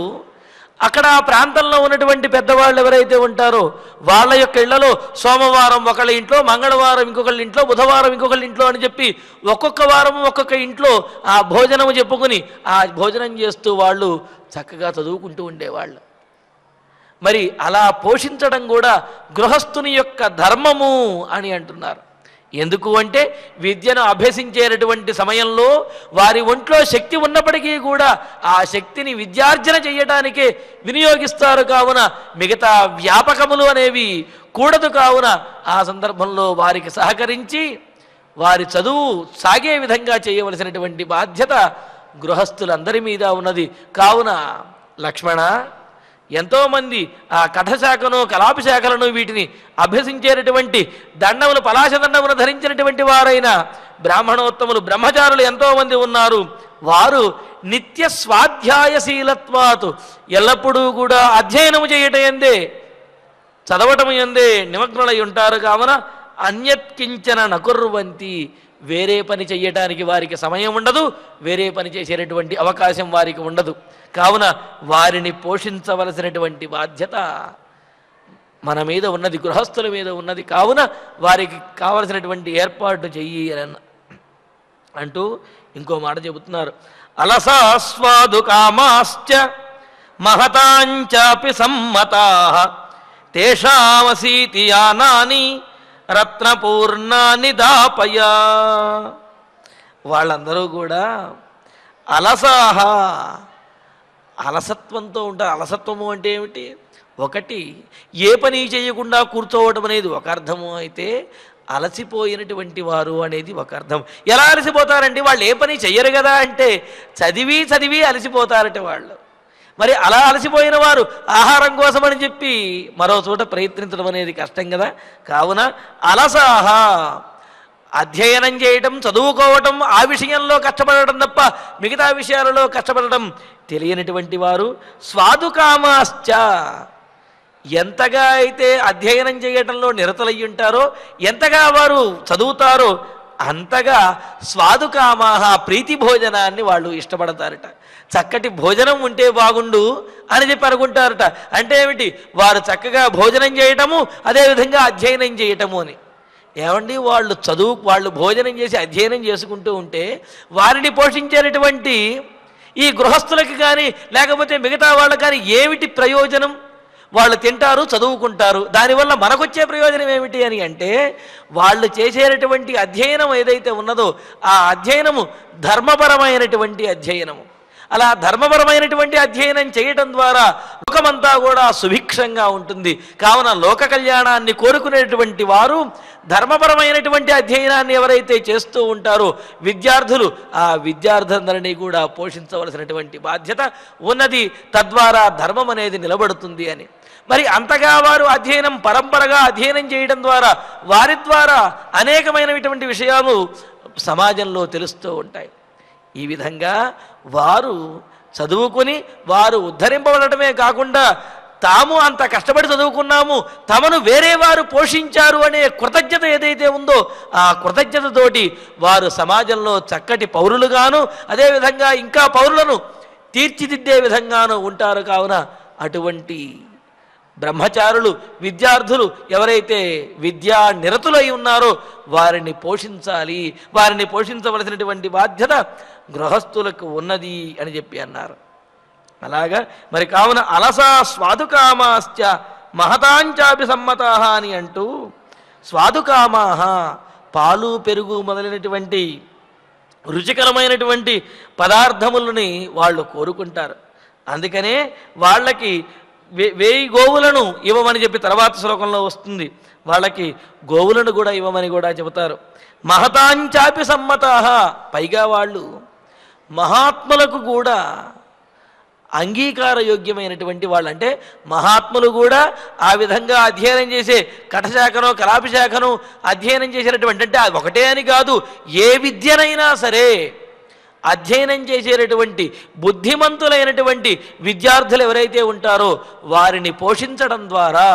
S3: అక్కడ ఆ ప్రాంతంలో ఉన్నటువంటి పెద్దవాళ్ళు ఎవరైతే ఉంటారో వాళ్ళ యొక్క ఇళ్లలో సోమవారం ఒకళ్ళ ఇంట్లో, మంగళవారం ఇంకొకళ్ళ ఇంట్లో, బుధవారం ఇంకొకళ్ళ ఇంట్లో అని చెప్పి ఒక్కొక్క వారం ఒక్కొక్క ఇంట్లో ఆ భోజనము చెప్పుకుని ఆ భోజనం చేస్తూ వాళ్ళు చక్కగా చదువుకుంటూ ఉండేవాళ్ళు. మరి అలా పోషించడం కూడా గృహస్థుని యొక్క ధర్మము అని అంటున్నారు. ఎందుకు అంటే విద్యను అభ్యసించేటటువంటి సమయంలో వారి ఒంట్లో శక్తి ఉన్నప్పటికీ కూడా ఆ శక్తిని విద్యార్జన చేయడానికే వినియోగిస్తారు. కావున మిగతా వ్యాపకములు అనేవి కూడదు. కావున ఆ సందర్భంలో వారికి సహకరించి వారి చదువు సాగే విధంగా చేయవలసినటువంటి బాధ్యత గృహస్థులందరి మీద ఉన్నది. కావున లక్ష్మణ, ఎంతోమంది ఆ కఠశాఖను కలాపి శాఖలను వీటిని అభ్యసించేటటువంటి దండములు పలాశ దండములు ధరించినటువంటి వారైన బ్రాహ్మణోత్తములు బ్రహ్మచారులు ఎంతోమంది ఉన్నారు. వారు నిత్య స్వాధ్యాయశీలత్వాతు ఎల్లప్పుడూ కూడా అధ్యయనము చేయటం ఎందే చదవటం ఎందే నిమగ్నులై ఉంటారు. కావున అన్యత్కించన నకుర్వంతి, వేరే పని చెయ్యటానికి వారికి సమయం ఉండదు, వేరే పని చేసేటటువంటి అవకాశం వారికి ఉండదు. కావున వారిని పోషించవలసినటువంటి బాధ్యత మన మీద ఉన్నది, గృహస్థుల మీద ఉన్నది. కావున వారికి కావలసినటువంటి ఏర్పాటు చెయ్యి అని అంటూ ఇంకో మాట చెబుతున్నారు. అలసాస్వాదు కామాశ్చ మహతాంచాపి సమ్మతాః తేషామసీతి యానాని రత్నపూర్ణాని దాపయా. వాళ్ళందరూ కూడా అలసాహ, అలసత్వంతో ఉంటారు. అలసత్వము అంటే ఏమిటి? ఒకటి, ఏ పని చేయకుండా కూర్చోవడం అనేది ఒక అర్థము అయితే, అలసిపోయినటువంటి వారు అనేది ఒక అర్థం. ఎలా అలసిపోతారంటే వాళ్ళు ఏ పని చెయ్యరు కదా అంటే చదివి చదివి అలసిపోతారట వాళ్ళు. మరి అలా అలసిపోయిన వారు ఆహారం కోసమని చెప్పి మరో చోట ప్రయత్నించడం అనేది కష్టం కదా. కావున అలసాహ, అధ్యయనం చేయటం, చదువుకోవటం, ఆ విషయంలో కష్టపడటం తప్ప మిగతా విషయాలలో కష్టపడటం తెలియనటువంటి వారు. స్వాదుకామాశ్చ, ఎంతగా అయితే అధ్యయనం చేయటంలో నిరతులయ్యి ఉంటారో, ఎంతగా వారు చదువుతారో అంతగా స్వాదుకామాహ, ప్రీతి భోజనాన్ని వాళ్ళు ఇష్టపడతారట. చక్కటి భోజనం ఉంటే బాగుండు అని చెప్పి అనుకుంటారట. అంటే ఏమిటి? వారు చక్కగా భోజనం చేయటము, అదేవిధంగా అధ్యయనం చేయటము అని. ఏమండి, వాళ్ళు భోజనం చేసి అధ్యయనం చేసుకుంటూ ఉంటే వారిని పోషించేటటువంటి ఈ గృహస్థులకి కానీ లేకపోతే మిగతా వాళ్ళకి కానీ ఏమిటి ప్రయోజనం? వాళ్ళు తింటారు, చదువుకుంటారు, దానివల్ల మనకొచ్చే ప్రయోజనం ఏమిటి అని అంటే, వాళ్ళు చేసేటటువంటి అధ్యయనం ఏదైతే ఉన్నదో ఆ అధ్యయనము ధర్మపరమైనటువంటి అధ్యయనము. అలా ధర్మపరమైనటువంటి అధ్యయనం చేయటం ద్వారా లోకమంతా కూడా సుభిక్షంగా ఉంటుంది. కావున లోక కళ్యాణాన్ని కోరుకునేటువంటి వారు ధర్మపరమైనటువంటి అధ్యయనాన్ని ఎవరైతే చేస్తూ ఉంటారో విద్యార్థులు, ఆ విద్యార్థులందరినీ కూడా పోషించవలసినటువంటి బాధ్యత ఉన్నది. తద్వారా ధర్మం అనేది నిలబడుతుంది అని. మరి అంతగా వారు అధ్యయనం పరంపరగా అధ్యయనం చేయడం ద్వారా వారి ద్వారా అనేకమైనటువంటి విషయాలు సమాజంలో తెలుస్తూ ఉంటాయి. ఈ విధంగా వారు చదువుకుని వారు ఉద్ధరింపబడటమే కాకుండా తాము అంత కష్టపడి చదువుకున్నాము, తమను వేరే వారు పోషించారు అనే కృతజ్ఞత ఏదైతే ఉందో ఆ కృతజ్ఞతతోటి వారు సమాజంలో చక్కటి పౌరులుగాను అదేవిధంగా ఇంకా పౌరులను తీర్చిదిద్దే విధంగాను ఉంటారు. కావున అటువంటి బ్రహ్మచారులు విద్యార్థులు ఎవరైతే విద్యా నిరతులై ఉన్నారో వారిని పోషించాలి. వారిని పోషించవలసినటువంటి బాధ్యత గృహస్థులకు ఉన్నది అని చెప్పి అన్నారు. అలాగా మరి కావున అలసా స్వాదుకామాశ్చ మహతాంచాపి సమ్మతాః అని అంటూ, స్వాదుకామాః పాలు పెరుగు మొదలైనటువంటి రుచికరమైనటువంటి పదార్థములని వాళ్ళు కోరుకుంటారు. అందుకనే వాళ్ళకి 1000 గోవులను ఇవ్వమని చెప్పి తర్వాత శ్లోకంలో వస్తుంది. వాళ్ళకి గోవులను కూడా ఇవ్వమని కూడా చెబుతారు. మహతాంచాపి సమ్మతాః, పైగా వాళ్ళు మహాత్ములకు కూడా అంగీకారయోగ్యమైనటువంటి వాళ్ళు. అంటే మహాత్ములు కూడా ఆ విధంగా అధ్యయనం చేసే కఠశాఖను కలాపి శాఖను అధ్యయనం చేసేటటువంటి, అంటే అది ఒకటే అని కాదు, ఏ విద్యనైనా సరే అధ్యయనం చేసేటటువంటి బుద్ధిమంతులైనటువంటి విద్యార్థులు ఎవరైతే ఉంటారో వారిని పోషించడం ద్వారా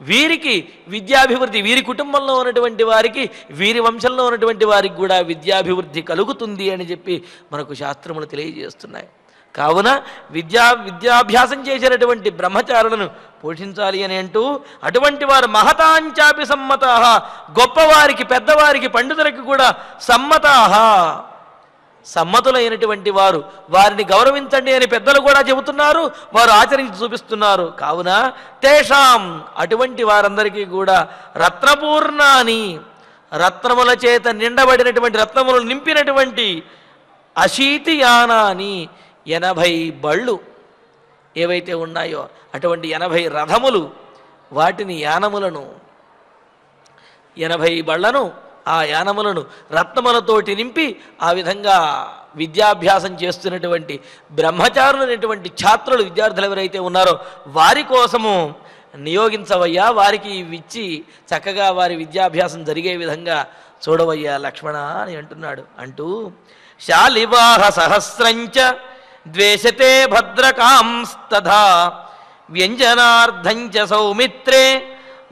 S3: వీరికి విద్యాభివృద్ధి, వీరి కుటుంబంలో ఉన్నటువంటి వారికి, వీరి వంశంలో ఉన్నటువంటి వారికి కూడా విద్యాభివృద్ధి కలుగుతుంది అని చెప్పి మనకు శాస్త్రములు తెలియజేస్తున్నాయి. కావున విద్యాభ్యాసం చేసేటటువంటి బ్రహ్మచారులను పోషించాలి అని అంటూ, అటువంటి వారు మహతాంచాపి సమ్మతాః, గొప్పవారికి పెద్దవారికి పండితులకి కూడా సమ్మతాః, సమ్మతులైనటువంటి వారు, వారిని గౌరవించండి అని పెద్దలు కూడా చెబుతున్నారు, వారు ఆచరించి చూపిస్తున్నారు. కావున తేషాం, అటువంటి వారందరికీ కూడా రత్నపూర్ణాని, రత్నముల చేత నిండబడినటువంటి రత్నములు నింపినటువంటి అశీతియానాని, 80 బళ్ళు ఏవైతే ఉన్నాయో అటువంటి 80 రథములు, వాటిని యానములను 80 బళ్లను ఆ యానములను రత్నములతోటి నింపి ఆ విధంగా విద్యాభ్యాసం చేస్తున్నటువంటి బ్రహ్మచారులైనటువంటి ఛాత్రులు విద్యార్థులు ఎవరైతే ఉన్నారో వారి కోసము నియోగించవయ్యా, వారికి ఇచ్చి చక్కగా వారి విద్యాభ్యాసం జరిగే విధంగా చూడవయ్యా లక్ష్మణ అని అంటున్నాడు. అంటూ శాలివాహ సహస్రంచ ద్వేషతే భద్రకాంస్తథా వ్యంజనార్థంచ సౌమిత్రే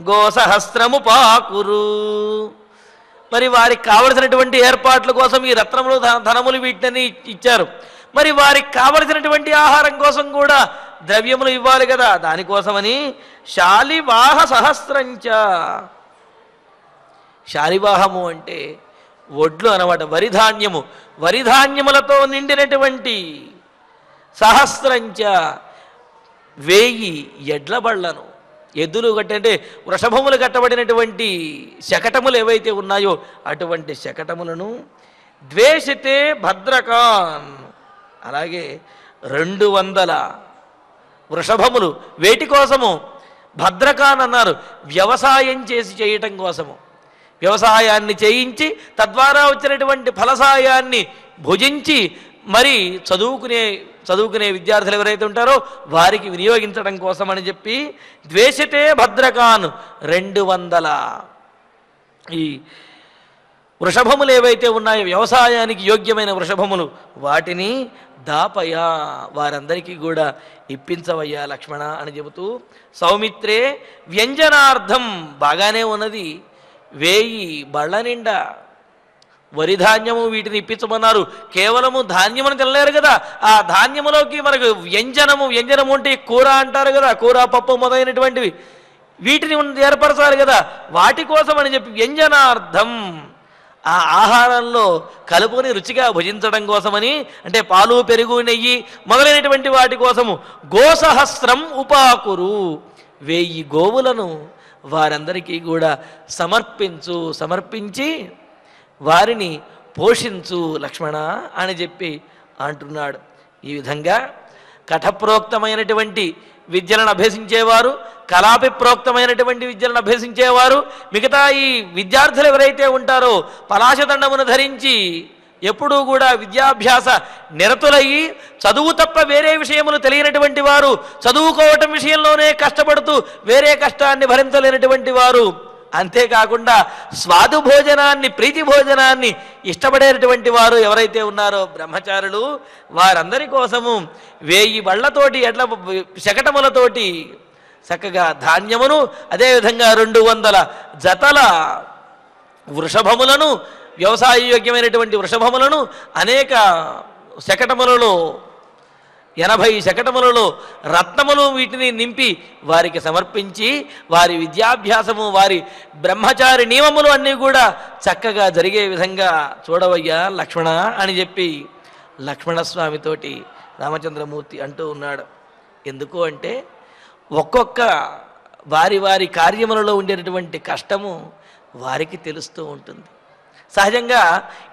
S3: గోసహస్రముపాకురు. మరి వారికి కావలసినటువంటి ఏర్పాట్ల కోసం ఈ రత్నములు ధనములు వీటిని ఇచ్చారు. మరి వారికి కావలసినటువంటి ఆహారం కోసం కూడా ద్రవ్యములు ఇవ్వాలి కదా, దానికోసమని శాలివాహ సహస్రంచ. శాలివాహము అంటే ఒడ్లు అన్నమాట, వరిధాన్యము, వరిధాన్యములతో నిండినటువంటి సహస్రంచ 1000 ఎడ్ల బళ్లను, ఎద్దులు అంటే వృషభములు కట్టబడినటువంటి శకటములు ఏవైతే ఉన్నాయో అటువంటి శకటములను ద్వేషితే భద్రకాన్, అలాగే 200 వృషభములు. వేటి కోసము? భద్రకాన్ అన్నారు, వ్యవసాయం చేయటం కోసము. వ్యవసాయాన్ని చేయించి తద్వారా వచ్చినటువంటి ఫలసాయాన్ని భుజించి మరి చదువుకునే విద్యార్థులు ఎవరైతే ఉంటారో వారికి వినియోగించడం కోసం అని చెప్పి ద్వేషితే భద్రకాన్ 200 ఈ వృషభములు ఏవైతే ఉన్నాయో వ్యవసాయానికి యోగ్యమైన వృషభములు వాటిని దాపయా, వారందరికీ కూడా ఇప్పించవయ్యా లక్ష్మణ అని చెబుతూ సౌమిత్రే వ్యంజనార్థం, బాగానే ఉన్నది, 1000 బళ్ళ నిండా వరిధాన్యము వీటిని ఇప్పించమన్నారు. కేవలము ధాన్యమును తినలేరు కదా, ఆ ధాన్యములోకి మనకు వ్యంజనము అంటే కూర అంటారు కదా, కూర పప్పు మొదలైనటువంటివి వీటిని ఏర్పరచాలి కదా, వాటి కోసం అని చెప్పి వ్యంజనార్థం, ఆ ఆహారంలో కలుపుని రుచిగా భుజించడం కోసమని, అంటే పాలు పెరుగు నెయ్యి మొదలైనటువంటి వాటి కోసము గోసహస్రం ఉపాకురు, 1000 గోవులను వారందరికీ కూడా సమర్పించి వారిని పోషించు లక్ష్మణ అని చెప్పి అంటున్నాడు. ఈ విధంగా కఠప్రోక్తమైనటువంటి విద్యలను అభ్యసించేవారు, కళాపి ప్రోక్తమైనటువంటి విద్యలను అభ్యసించేవారు, మిగతా ఈ విద్యార్థులు ఎవరైతే ఉంటారో పలాశదండమును ధరించి ఎప్పుడూ కూడా విద్యాభ్యాస నిరతులయ్యి చదువు తప్ప వేరే విషయములు తెలియనటువంటి వారు, చదువుకోవటం విషయంలోనే కష్టపడుతూ వేరే కష్టాన్ని భరించలేనటువంటి వారు, అంతేకాకుండా స్వాదు భోజనాన్ని, ప్రీతి భోజనాన్ని ఇష్టపడేటటువంటి వారు ఎవరైతే ఉన్నారో బ్రహ్మచారులు, వారందరి కోసము 1000 బళ్ళతోటి ఎడ్ల శకటములతోటి చక్కగా ధాన్యమును, అదేవిధంగా 200 జతల వృషభములను, వ్యవసాయయోగ్యమైనటువంటి వృషభములను అనేక శకటములలో 80 శకటములలో రత్నములు వీటిని నింపి వారికి సమర్పించి వారి విద్యాభ్యాసము, వారి బ్రహ్మచారి నియమములు అన్నీ కూడా చక్కగా జరిగే విధంగా చూడవయ్యా లక్ష్మణ అని చెప్పి లక్ష్మణస్వామితోటి రామచంద్రమూర్తి అంటూ ఉన్నాడు. ఎందుకు అంటే ఒక్కొక్క వారి కార్యములలో ఉండేటటువంటి కష్టము వారికి తెలుస్తూ ఉంటుంది. సహజంగా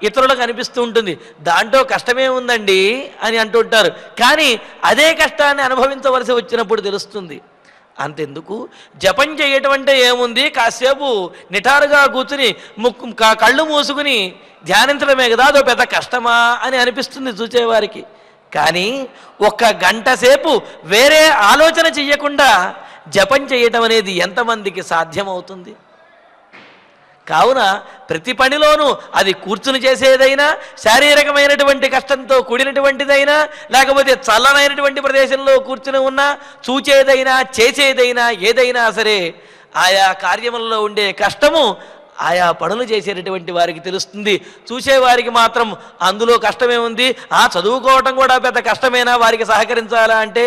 S3: ఇతరులకు అనిపిస్తూ ఉంటుంది దాంట్లో కష్టమే ఉందండి అని అంటుంటారు, కానీ అదే కష్టాన్ని అనుభవించవలసి వచ్చినప్పుడు తెలుస్తుంది. అంతెందుకు, జపం చేయటం అంటే ఏముంది, కాసేపు నిటారుగా కూర్చుని కళ్ళు మూసుకుని ధ్యానించడమే కదా, అదో పెద్ద కష్టమా అని అనిపిస్తుంది చూసేవారికి. కానీ 1 గంట సేపు వేరే ఆలోచన చెయ్యకుండా జపం చేయటం అనేది ఎంతమందికి సాధ్యమవుతుంది? కావున ప్రతి పనిలోనూ అది కూర్చుని చేసేదైనా, శారీరకమైనటువంటి కష్టంతో కూడినటువంటిదైనా, లేకపోతే చల్లనైనటువంటి ప్రదేశంలో కూర్చుని ఉన్నా, చూచేదైనా చేసేదైనా ఏదైనా సరే ఆయా కార్యములలో ఉండే కష్టము ఆయా పనులు చేసేటటువంటి వారికి తెలుస్తుంది. చూసేవారికి మాత్రం అందులో కష్టమే ఉంది, చదువుకోవటం కూడా పెద్ద కష్టమేనా, వారికి సహకరించాలా అంటే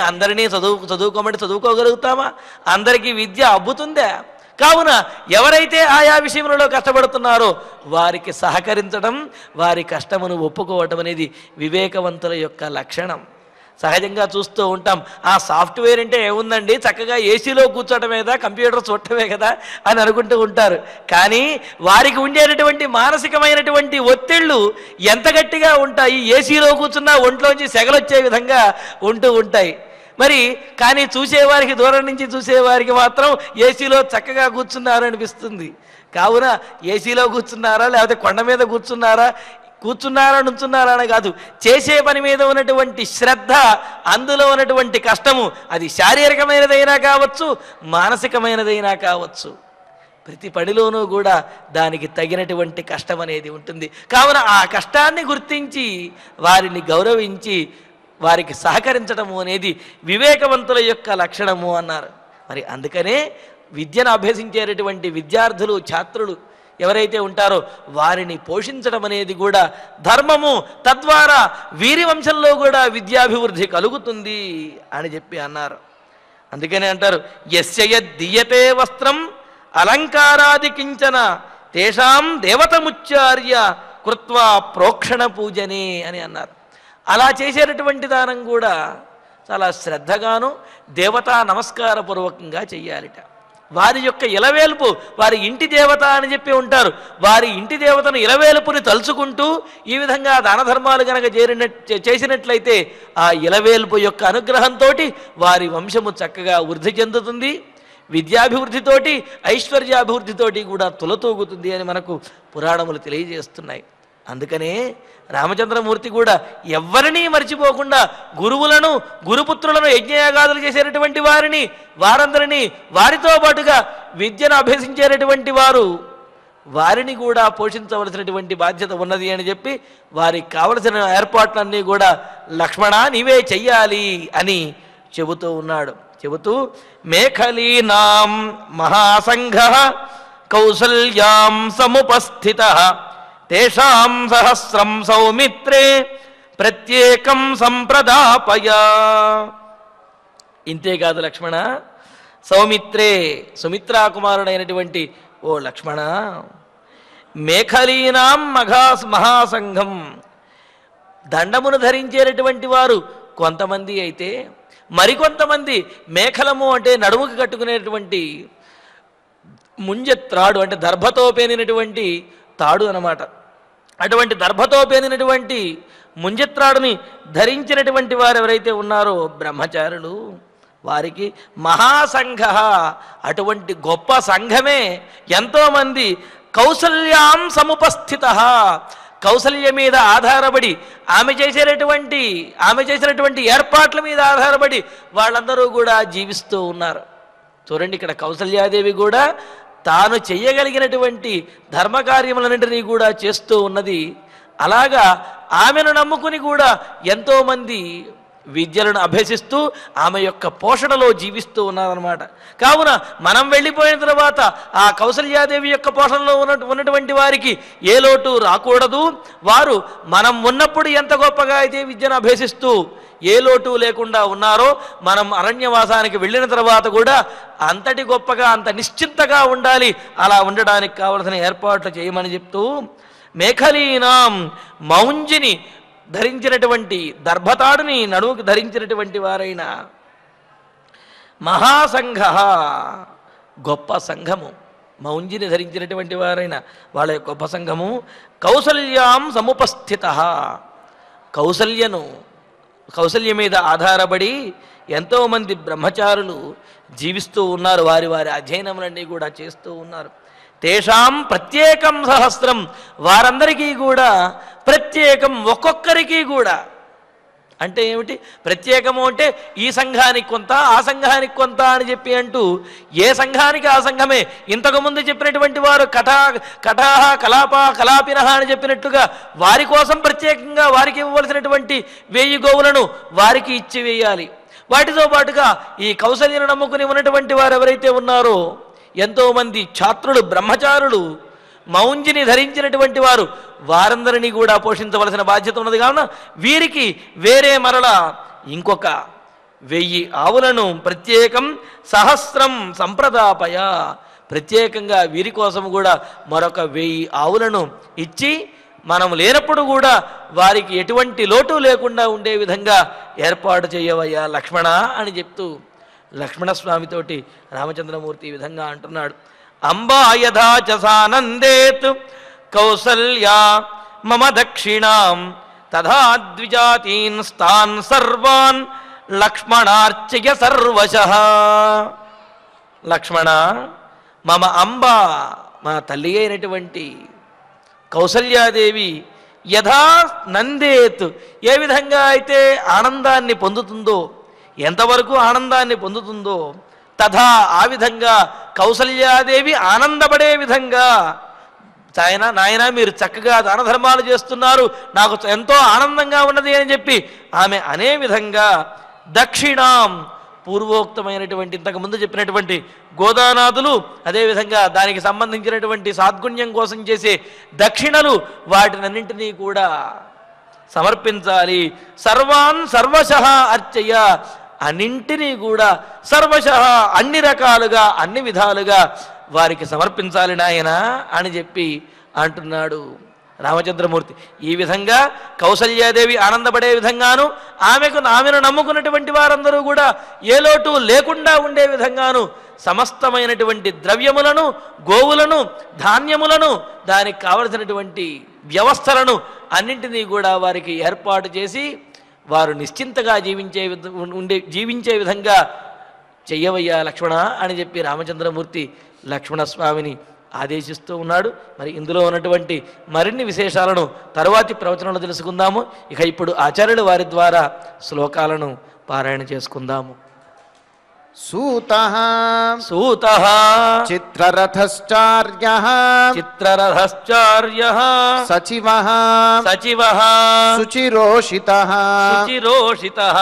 S3: అందరినీ చదువుకోమంటే చదువుకోగలుగుతామా? అందరికీ విద్య అబ్బుతుందా? కావున ఎవరైతే ఆయా విషయంలో కష్టపడుతున్నారో వారికి సహకరించడం, వారి కష్టమును ఒప్పుకోవటం అనేది వివేకవంతుల యొక్క లక్షణం. సహజంగా చూస్తూ ఉంటాం, సాఫ్ట్వేర్ అంటే ఏముందండి, చక్కగా ఏసీలో కూర్చోవటమే కదా, కంప్యూటర్ చూడటమే కదా అని అనుకుంటూ ఉంటారు. కానీ వారికి ఉండేటటువంటి మానసికమైనటువంటి ఒత్తిళ్ళు ఎంత గట్టిగా ఉంటాయి, ఏసీలో కూర్చున్నా ఒంట్లోంచి సెగలొచ్చే విధంగా ఉంటూ ఉంటాయి. మరి కానీ చూసేవారికి, దూరం నుంచి చూసేవారికి మాత్రం ఏసీలో చక్కగా కూర్చున్నారు అనిపిస్తుంది. కావున ఏసీలో కూర్చున్నారా లేకపోతే కొండ మీద కూర్చున్నారా, కూర్చున్నారా నుంచున్నారా అని కాదు, చేసే పని మీద ఉన్నటువంటి శ్రద్ధ, అందులో ఉన్నటువంటి కష్టము, అది శారీరకమైనదైనా కావచ్చు, మానసికమైనదైనా కావచ్చు, ప్రతి పనిలోనూ కూడా దానికి తగినటువంటి కష్టం అనేది ఉంటుంది. కావున ఆ కష్టాన్ని గుర్తించి వారిని గౌరవించి వారికి సహకరించడము అనేది వివేకవంతుల యొక్క లక్షణము అన్నారు. మరి అందుకనే విద్యను అభ్యసించేటటువంటి విద్యార్థులు, ఛాత్రులు ఎవరైతే ఉంటారో వారిని పోషించడం అనేది కూడా ధర్మము. తద్వారా వీరి వంశంలో కూడా విద్యాభివృద్ధి కలుగుతుంది అని చెప్పి అన్నారు. అందుకనే అంటారు, యస్య యద్దీయతే వస్త్రం అలంకారాది కించన తేషాం దేవతముచ్చార్య కృత్వా ప్రోక్షణ పూజనే అని అన్నారు. అలా చేసేటటువంటి దానం కూడా చాలా శ్రద్ధగాను దేవతా నమస్కార పూర్వకంగా చెయ్యాలిట. వారి యొక్క ఇలవేల్పు, వారి ఇంటి దేవత అని చెప్పి ఉంటారు, వారి ఇంటి దేవతను ఇలవేల్పుని తలుచుకుంటూ ఈ విధంగా దాన ధర్మాలు కనుక చేసినట్లయితే ఆ ఇలవేల్పు యొక్క అనుగ్రహంతో వారి వంశము చక్కగా వృద్ధి చెందుతుంది. విద్యాభివృద్ధితోటి ఐశ్వర్యాభివృద్ధితోటి కూడా తులతూగుతుంది అని మనకు పురాణములు తెలియజేస్తున్నాయి. అందుకనే రామచంద్రమూర్తి కూడా ఎవరినీ మర్చిపోకుండా గురువులను, గురుపుత్రులను, యజ్ఞయాగాదులు చేసేటటువంటి వారిని, వారందరినీ, వారితో పాటుగా విద్యను అభ్యసించేటటువంటి వారు, వారిని కూడా పోషించవలసినటువంటి బాధ్యత ఉన్నది అని చెప్పి వారికి కావలసిన ఏర్పాట్లన్నీ కూడా లక్ష్మణ నీవే చెయ్యాలి అని చెబుతూ ఉన్నాడు. చెబుతూ మేఖలీనాం మహాసంఘ కౌసల్యాం సముపస్థిత తేషాం సహస్రం సౌమిత్రే ప్రత్యేకం సంప్రదాపయ. ఇంతేకాదు లక్ష్మణ, సౌమిత్రే సుమిత్రా కుమారుడైనటువంటి ఓ లక్ష్మణ, మేఖలీనాం మహాసంఘం, దండమును ధరించేటటువంటి వారు కొంతమంది అయితే మరికొంతమంది మేఖలము అంటే నడుముకి కట్టుకునేటువంటి ముంజెత్రాడు అంటే దర్భతో పేనినటువంటి తాడు అన్నమాట. అటువంటి దర్భతో పేనినటువంటి ముంజెత్రాడుని ధరించినటువంటి వారు ఎవరైతే ఉన్నారో బ్రహ్మచారులు, వారికి మహాసంఘ, అటువంటి గొప్ప సంఘమే ఎంతోమంది కౌసల్యాం సముపస్థిత, కౌసల్య మీద ఆధారపడి ఆమె చేసినటువంటి ఏర్పాట్ల మీద ఆధారపడి వాళ్ళందరూ కూడా జీవిస్తూ ఉన్నారు. చూడండి, ఇక్కడ కౌసల్యాదేవి కూడా తాను చెయ్యగలిగినటువంటి ధర్మకార్యములన్నింటినీ కూడా చేస్తూ ఉన్నది. అలాగా ఆమెను నమ్ముకుని కూడా ఎంతోమంది విద్యలను అభ్యసిస్తూ ఆమె యొక్క పోషణలో జీవిస్తూ ఉన్నారన్నమాట. కావున మనం వెళ్ళిపోయిన తర్వాత ఆ కౌసల్యాదేవి యొక్క పోషణలో ఉన్నటువంటి వారికి ఏ లోటు రాకూడదు. వారు మనం ఉన్నప్పుడు ఎంత గొప్పగా అయితే విద్యను అభ్యసిస్తూ ఏ లోటు లేకుండా ఉన్నారో, మనం అరణ్యవాసానికి వెళ్ళిన తర్వాత కూడా అంతటి గొప్పగా, అంత నిశ్చింతగా ఉండాలి. అలా ఉండడానికి కావలసిన ఏర్పాట్లు చేయమని చెప్తూ మేఖలీనాం, మౌంజిని ధరించినటువంటి, దర్భతాడుని నడుముకు ధరించినటువంటి వారైన మహాసంఘ, గొప్ప సంఘము, మౌంజిని ధరించినటువంటి వారైన వాళ్ళ గొప్ప సంఘము, కౌసల్యాం సముపస్థిత, కౌసల్య మీద ఆధారపడి ఎంతోమంది బ్రహ్మచారులు జీవిస్తూ ఉన్నారు. వారి వారి అధ్యయనములన్నీ కూడా చేస్తూ ఉన్నారు. తేషాం ప్రత్యేకం సహస్రం, వారందరికీ కూడా ప్రత్యేకం, ఒక్కొక్కరికి కూడా. అంటే ఏమిటి ప్రత్యేకము అంటే ఈ సంఘానికి కొంత, ఆ సంఘానికి కొంత అని చెప్పి అంటూ ఏ సంఘానికి ఆ సంఘమే. ఇంతకుముందు చెప్పినటువంటి వారు కటాహ కలాపినహ అని చెప్పినట్టుగా వారి కోసం ప్రత్యేకంగా వారికి ఇవ్వవలసినటువంటి 1000 గోవులను వారికి ఇచ్చి వేయాలి. వాటితో పాటుగా ఈ కౌసల్యను నమ్ముకుని ఉన్నటువంటి వారు ఎవరైతే ఉన్నారో ఎంతోమంది ఛాత్రులు, బ్రహ్మచారులు, మౌంజిని ధరించినటువంటి వారు, వారందరినీ కూడా పోషించవలసిన బాధ్యత ఉన్నది. కావున వీరికి వేరే మరలా ఇంకొక 1000 ఆవులను ప్రత్యేకం సహస్రం సంప్రదాపయ, ప్రత్యేకంగా వీరి కోసం కూడా మరొక 1000 ఆవులను ఇచ్చి మనం లేనప్పుడు కూడా వారికి ఎటువంటి లోటు లేకుండా ఉండే విధంగా ఏర్పాటు చేయవయ్యా లక్ష్మణ అని చెప్తూ లక్ష్మణస్వామితోటి రామచంద్రమూర్తి ఈ విధంగా అంటున్నాడు. అంబా యథా చ సానందేత్ కౌసల్యా మమ దక్షిణాం తథా ద్విజాతీన్ స్థాన్ సర్వాన్ లక్ష్మణార్చయ సర్వశః. లక్ష్మణ, మమ అంబ, మా తల్లి అయినటువంటి కౌసల్యాదేవి యథా నందేత్, ఏ విధంగా అయితే ఆనందాన్ని పొందుతుందో, ఎంతవరకు ఆనందాన్ని పొందుతుందో, తథా ఆ విధంగా కౌసల్యాదేవి ఆనందపడే విధంగా, నాయన మీరు చక్కగా దాన ధర్మాలు చేస్తున్నారు, నాకు ఎంతో ఆనందంగా ఉన్నది అని చెప్పి ఆమె అనే విధంగా దక్షిణాం, పూర్వోక్తమైనటువంటి ఇంతకుముందు చెప్పినటువంటి గోదానాదులు, అదేవిధంగా దానికి సంబంధించినటువంటి సాద్గుణ్యం కోసం చేసే దక్షిణలు, వాటినన్నింటినీ కూడా సమర్పించాలి. సర్వాన్ సర్వశః అర్చయ, అన్నింటినీ కూడా సర్వశః అన్ని రకాలుగా అన్ని విధాలుగా వారికి సమర్పించాలి నాయన అని చెప్పి అంటున్నాడు రామచంద్రమూర్తి. ఈ విధంగా కౌసల్యాదేవి ఆనందపడే విధంగాను, ఆమెను నమ్ముకున్నటువంటి వారందరూ కూడా ఏ లోటు లేకుండా ఉండే విధంగాను సమస్తమైనటువంటి ద్రవ్యములను, గోవులను, ధాన్యములను, దానికి కావలసినటువంటి వ్యవస్థలను అన్నింటినీ కూడా వారికి ఏర్పాటు చేసి వారు నిశ్చింతగా జీవించే విధంగా చెయ్యవయ్యా లక్ష్మణ అని చెప్పి రామచంద్రమూర్తి లక్ష్మణస్వామిని ఆదేశిస్తూ ఉన్నాడు. మరి ఇందులో ఉన్నటువంటి మరిన్ని విశేషాలను తరువాతి ప్రవచనంలో తెలుసుకుందాము. ఇక ఇప్పుడు ఆచార్యులు వారి ద్వారా శ్లోకాలను పారాయణ చేసుకుందాము.
S1: సూతః
S3: సూతః
S1: చిత్రరథశ్చార్యః
S3: చిత్రరథశ్చార్యః
S1: సచివః
S3: సచివః
S1: శుచిరోషితః
S3: శుచిరోషితః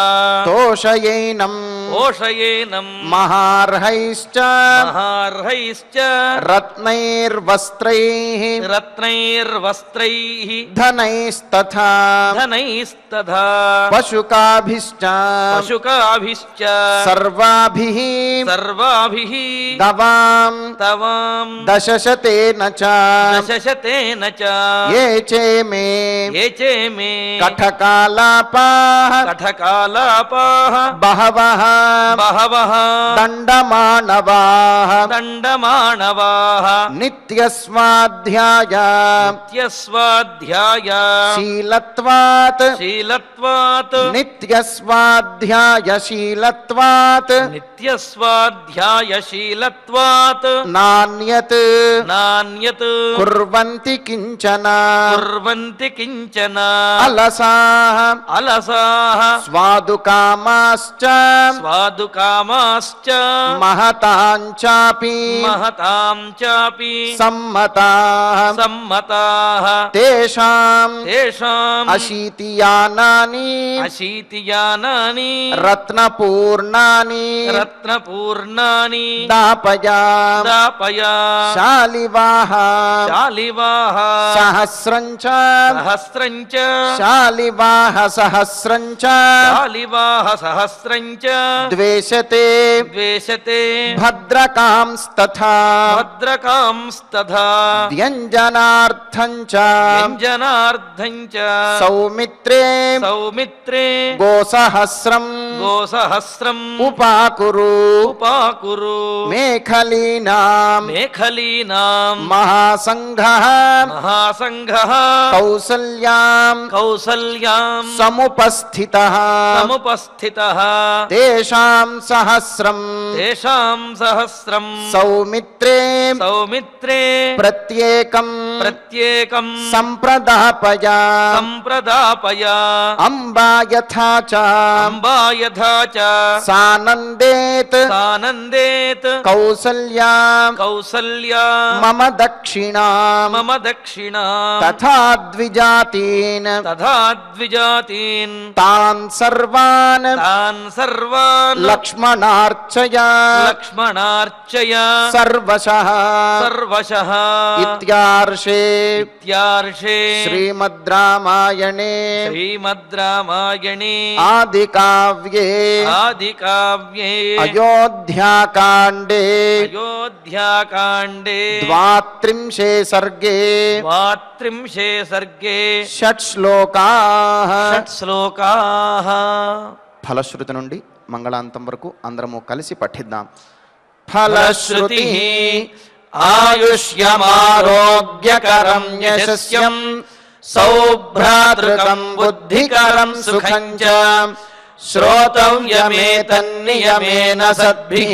S1: తోషయేనం
S3: ఓషయేనం
S1: మహార్హైశ్చ
S3: మహార్హైశ్చ
S1: రత్నైర్వస్త్రైః
S3: రత్నైర్వస్త్రైః
S1: ధనైస్తథా
S3: ధనైస్తథా
S1: పశుకాభిశ్చ
S3: పశుకాభిశ్చ
S1: సర్వాభిః
S3: సర్వాభిః
S1: దవాం
S3: తవాం
S1: దశశతేన చ
S3: దశశతేన చ
S1: ఏ చేమే
S3: ఏ చేమే
S1: కఠకాలాపాః
S3: కఠకాలాపాః
S1: బహవః
S3: బహవః
S1: దండమానవాః
S3: దండమానవాః
S1: నిత్యస్వాధ్యాయ
S3: నిత్యస్వాధ్యాయ
S1: శీలత్వాత్
S3: శీలత్వాత్
S1: నిత్యస్వాధ్యాయ శీలత్వాత్
S3: నిత్యస్వాధ్యాయశీలత్వాత్
S1: నాన్యత్
S3: నాన్యత్
S1: కుర్వంతి కించన
S3: కుర్వంతి కించన
S1: అలసాః
S3: అలసాః
S1: స్వాదుకామాశ్చ
S3: స్వాదుకామాశ్చ
S1: మహతాం చాపి
S3: మహతాం చాపి
S1: సమ్మతాః
S3: సమ్మతాః
S1: తేషాం
S3: తేషాం
S1: అశీతియానాని
S3: అశీతియానాని
S1: రత్నపూర్ణాని
S3: రత్నపూర్ణాని
S1: దాపయా
S3: దాపయా
S1: శాలివాః
S3: శాలివాః
S1: సహస్రం చ
S3: సహస్రం చ
S1: శాలివాః సహస్రం చ
S3: శాలివాః సహస్రం చ
S1: ద్వేషతే
S3: ద్వేషతే
S1: భద్రకాంస్తథా
S3: భద్రకాంస్తథా
S1: వ్యంజనార్థం చ
S3: వ్యంజనార్థం చ
S1: సౌమిత్రే
S3: సౌమిత్రే
S1: గోసహస్రం
S3: గోసహస్రం
S1: ఉపాకురు
S3: ఉపాకురు
S1: మేఖలీనాం
S3: మేఖలీనాం
S1: మహాసంఘః
S3: మహాసంఘః
S1: కౌసల్యాం
S3: కౌసల్యాం
S1: సముపస్థితః
S3: సముపస్థితః
S1: తేషాం సహస్రం
S3: తేషాం సహస్రం
S1: సౌమిత్రే
S3: సౌమిత్రే
S1: ప్రత్యేకం
S3: ప్రత్యేకం
S1: సంప్రదాపయా
S3: సంప్రదాపయ
S1: అంబా యథా చ
S3: అంబా యథా చ
S1: సానందేత్
S3: సానందేత్
S1: కౌసల్యాం
S3: కౌసల్యా
S1: మమ దక్షిణాం
S3: మమ దక్షిణా
S1: తథా ద్విజాతీన్
S3: తథా ద్విజాతీన్
S1: తాన్ సర్వాన్
S3: సర్వాన్
S1: లక్ష్మణార్చయ
S3: లక్ష్మణార్చయ
S1: సర్వశః
S3: సర్వశః
S1: ఇత్యార్షే
S3: ఇత్యార్షే
S1: శ్రీమద్ రామాయణే
S3: శ్రీమద్ రామాయణే
S1: ఆదికావ్యే
S3: ఆదికావ్యే
S1: అయోధ్యాకాండే
S3: అయోధ్యాకాండే
S1: ద్వాత్రింశే సర్గే
S3: ద్వాత్రింశే సర్గే
S1: షట్ శ్లోకాః
S3: షట్ శ్లోకాః.
S1: ఫలశ్రుతి నుండి మంగళాంతం వరకు అందరము కలిసి పఠిద్దాం.
S3: ఫలశ్రుతి
S1: ఆయుష్యమారోగ్యకరం యశస్యం సౌభ్రాతృకం బుద్ధికరం సుఖం చ శ్రోతవ్యమేతన్నియమేన సద్భిః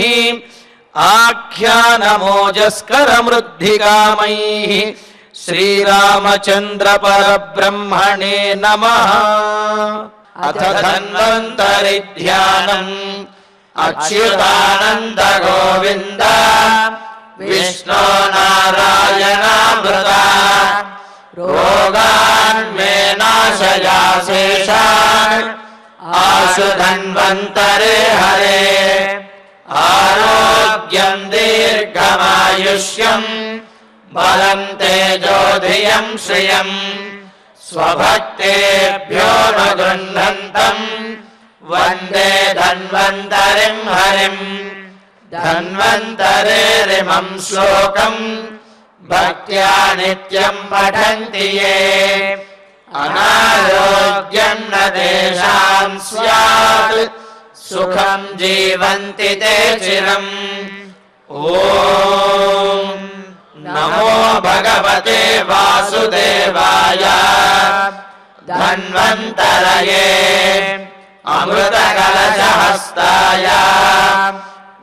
S1: ఆఖ్యానమోజస్కరమృద్ధికామైః
S2: श्रीरामचन्द्र परब्रह्मणे नमः। अथ धन्वन्तरि ध्यानम् अच्युतानन्द गोविन्द विष्णो नारायणामृता रोगान् मे नाशया शेषान् आशु धन्वन्तरे हरे। आरोग्यं दीर्घमायुष्यम् बलं तेजोधियं श्रियम् स्वभक्तेभ्यो न गृह्णन्तम् वन्दे धन्वन्तरिं हरिम्। धन्वन्तरेरिमं श्लोकम् भक्त्या नित्यं पठन्ति ये अनारोग्यं न तेषां स्यात् सुखं जीवन्ति ते चिरम्। ॐ नमो भगवते वासुदेवाय धन्वन्तरये अमृतकलशहस्ताय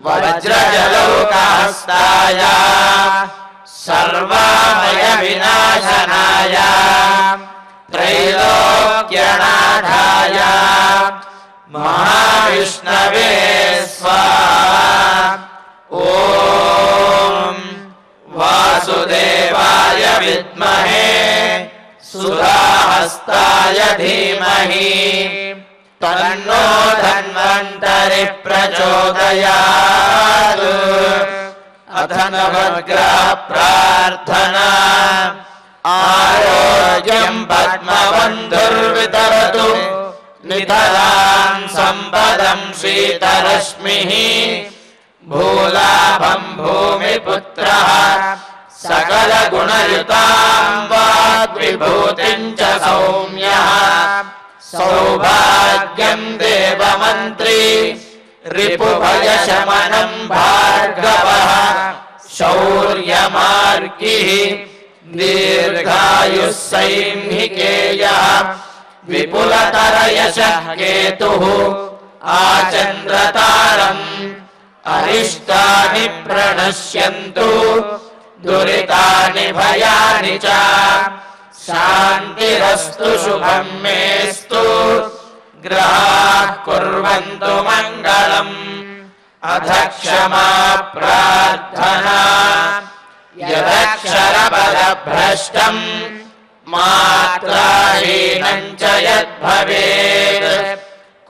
S2: वज्रजलौकहस्ताय सर्वामयविनाशनाय त्रैलोक्यनाथाय महाविष्णवे स्वाहा। ॐ वासुदेवाय विद्महे सुराहस्ताय धीमहि तन्नो धन्वन्तरि प्रचोदयात्। अथ नवग्रह प्रार्थना। आरोग्यं पद्मबन्धुर्वितरतु नितरां सम्पदं शीतरश्मिः भूलाभं भूमिपुत्रः सकलगुणयुतां वाग्विभूतिं च सौम्यः सौभाग्यं देवमन्त्री रिपुभयशमनं भार्गवः शौर्यमार्गिः दीर्घायुः सैंहिकेयः विपुलतरयशः केतुः आचन्द्रतारम् अरिष्टानि प्रणश्यन्तु दुरितानि भयानि च शान्तिरस्तु शुभं मेस्तु ग्रहाः कुर्वन्तु मङ्गलम्। अथ क्षमा प्रार्थना। यदक्षरपदभ्रष्टम् मात्राहीनं च यद्भवेत्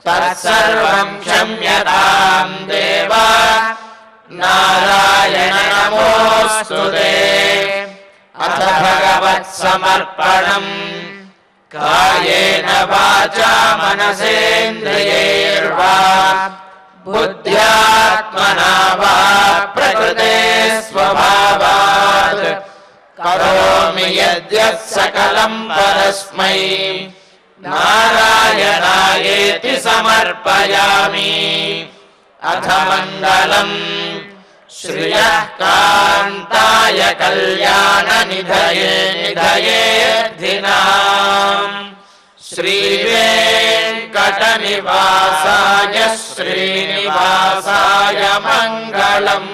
S2: तत्सर्वं क्षम्यतां देव नारायण नमोऽस्तुते। अथ भगवत्समर्पणम्। कायेन वाचा मनसेन्द्रियैर्वा बुद्ध्यात्मना वा प्रकृते स्वभावात् करोमि यद्यत् सकलं परस्मै नारायणायेति समर्पयामि। अथ मङ्गलम्। श्रियः कान्ताय कल्याणनिधये निधयेऽर्थिनाम् श्रीवेङ्कटनिवासाय श्रीनिवासाय मङ्गलम्।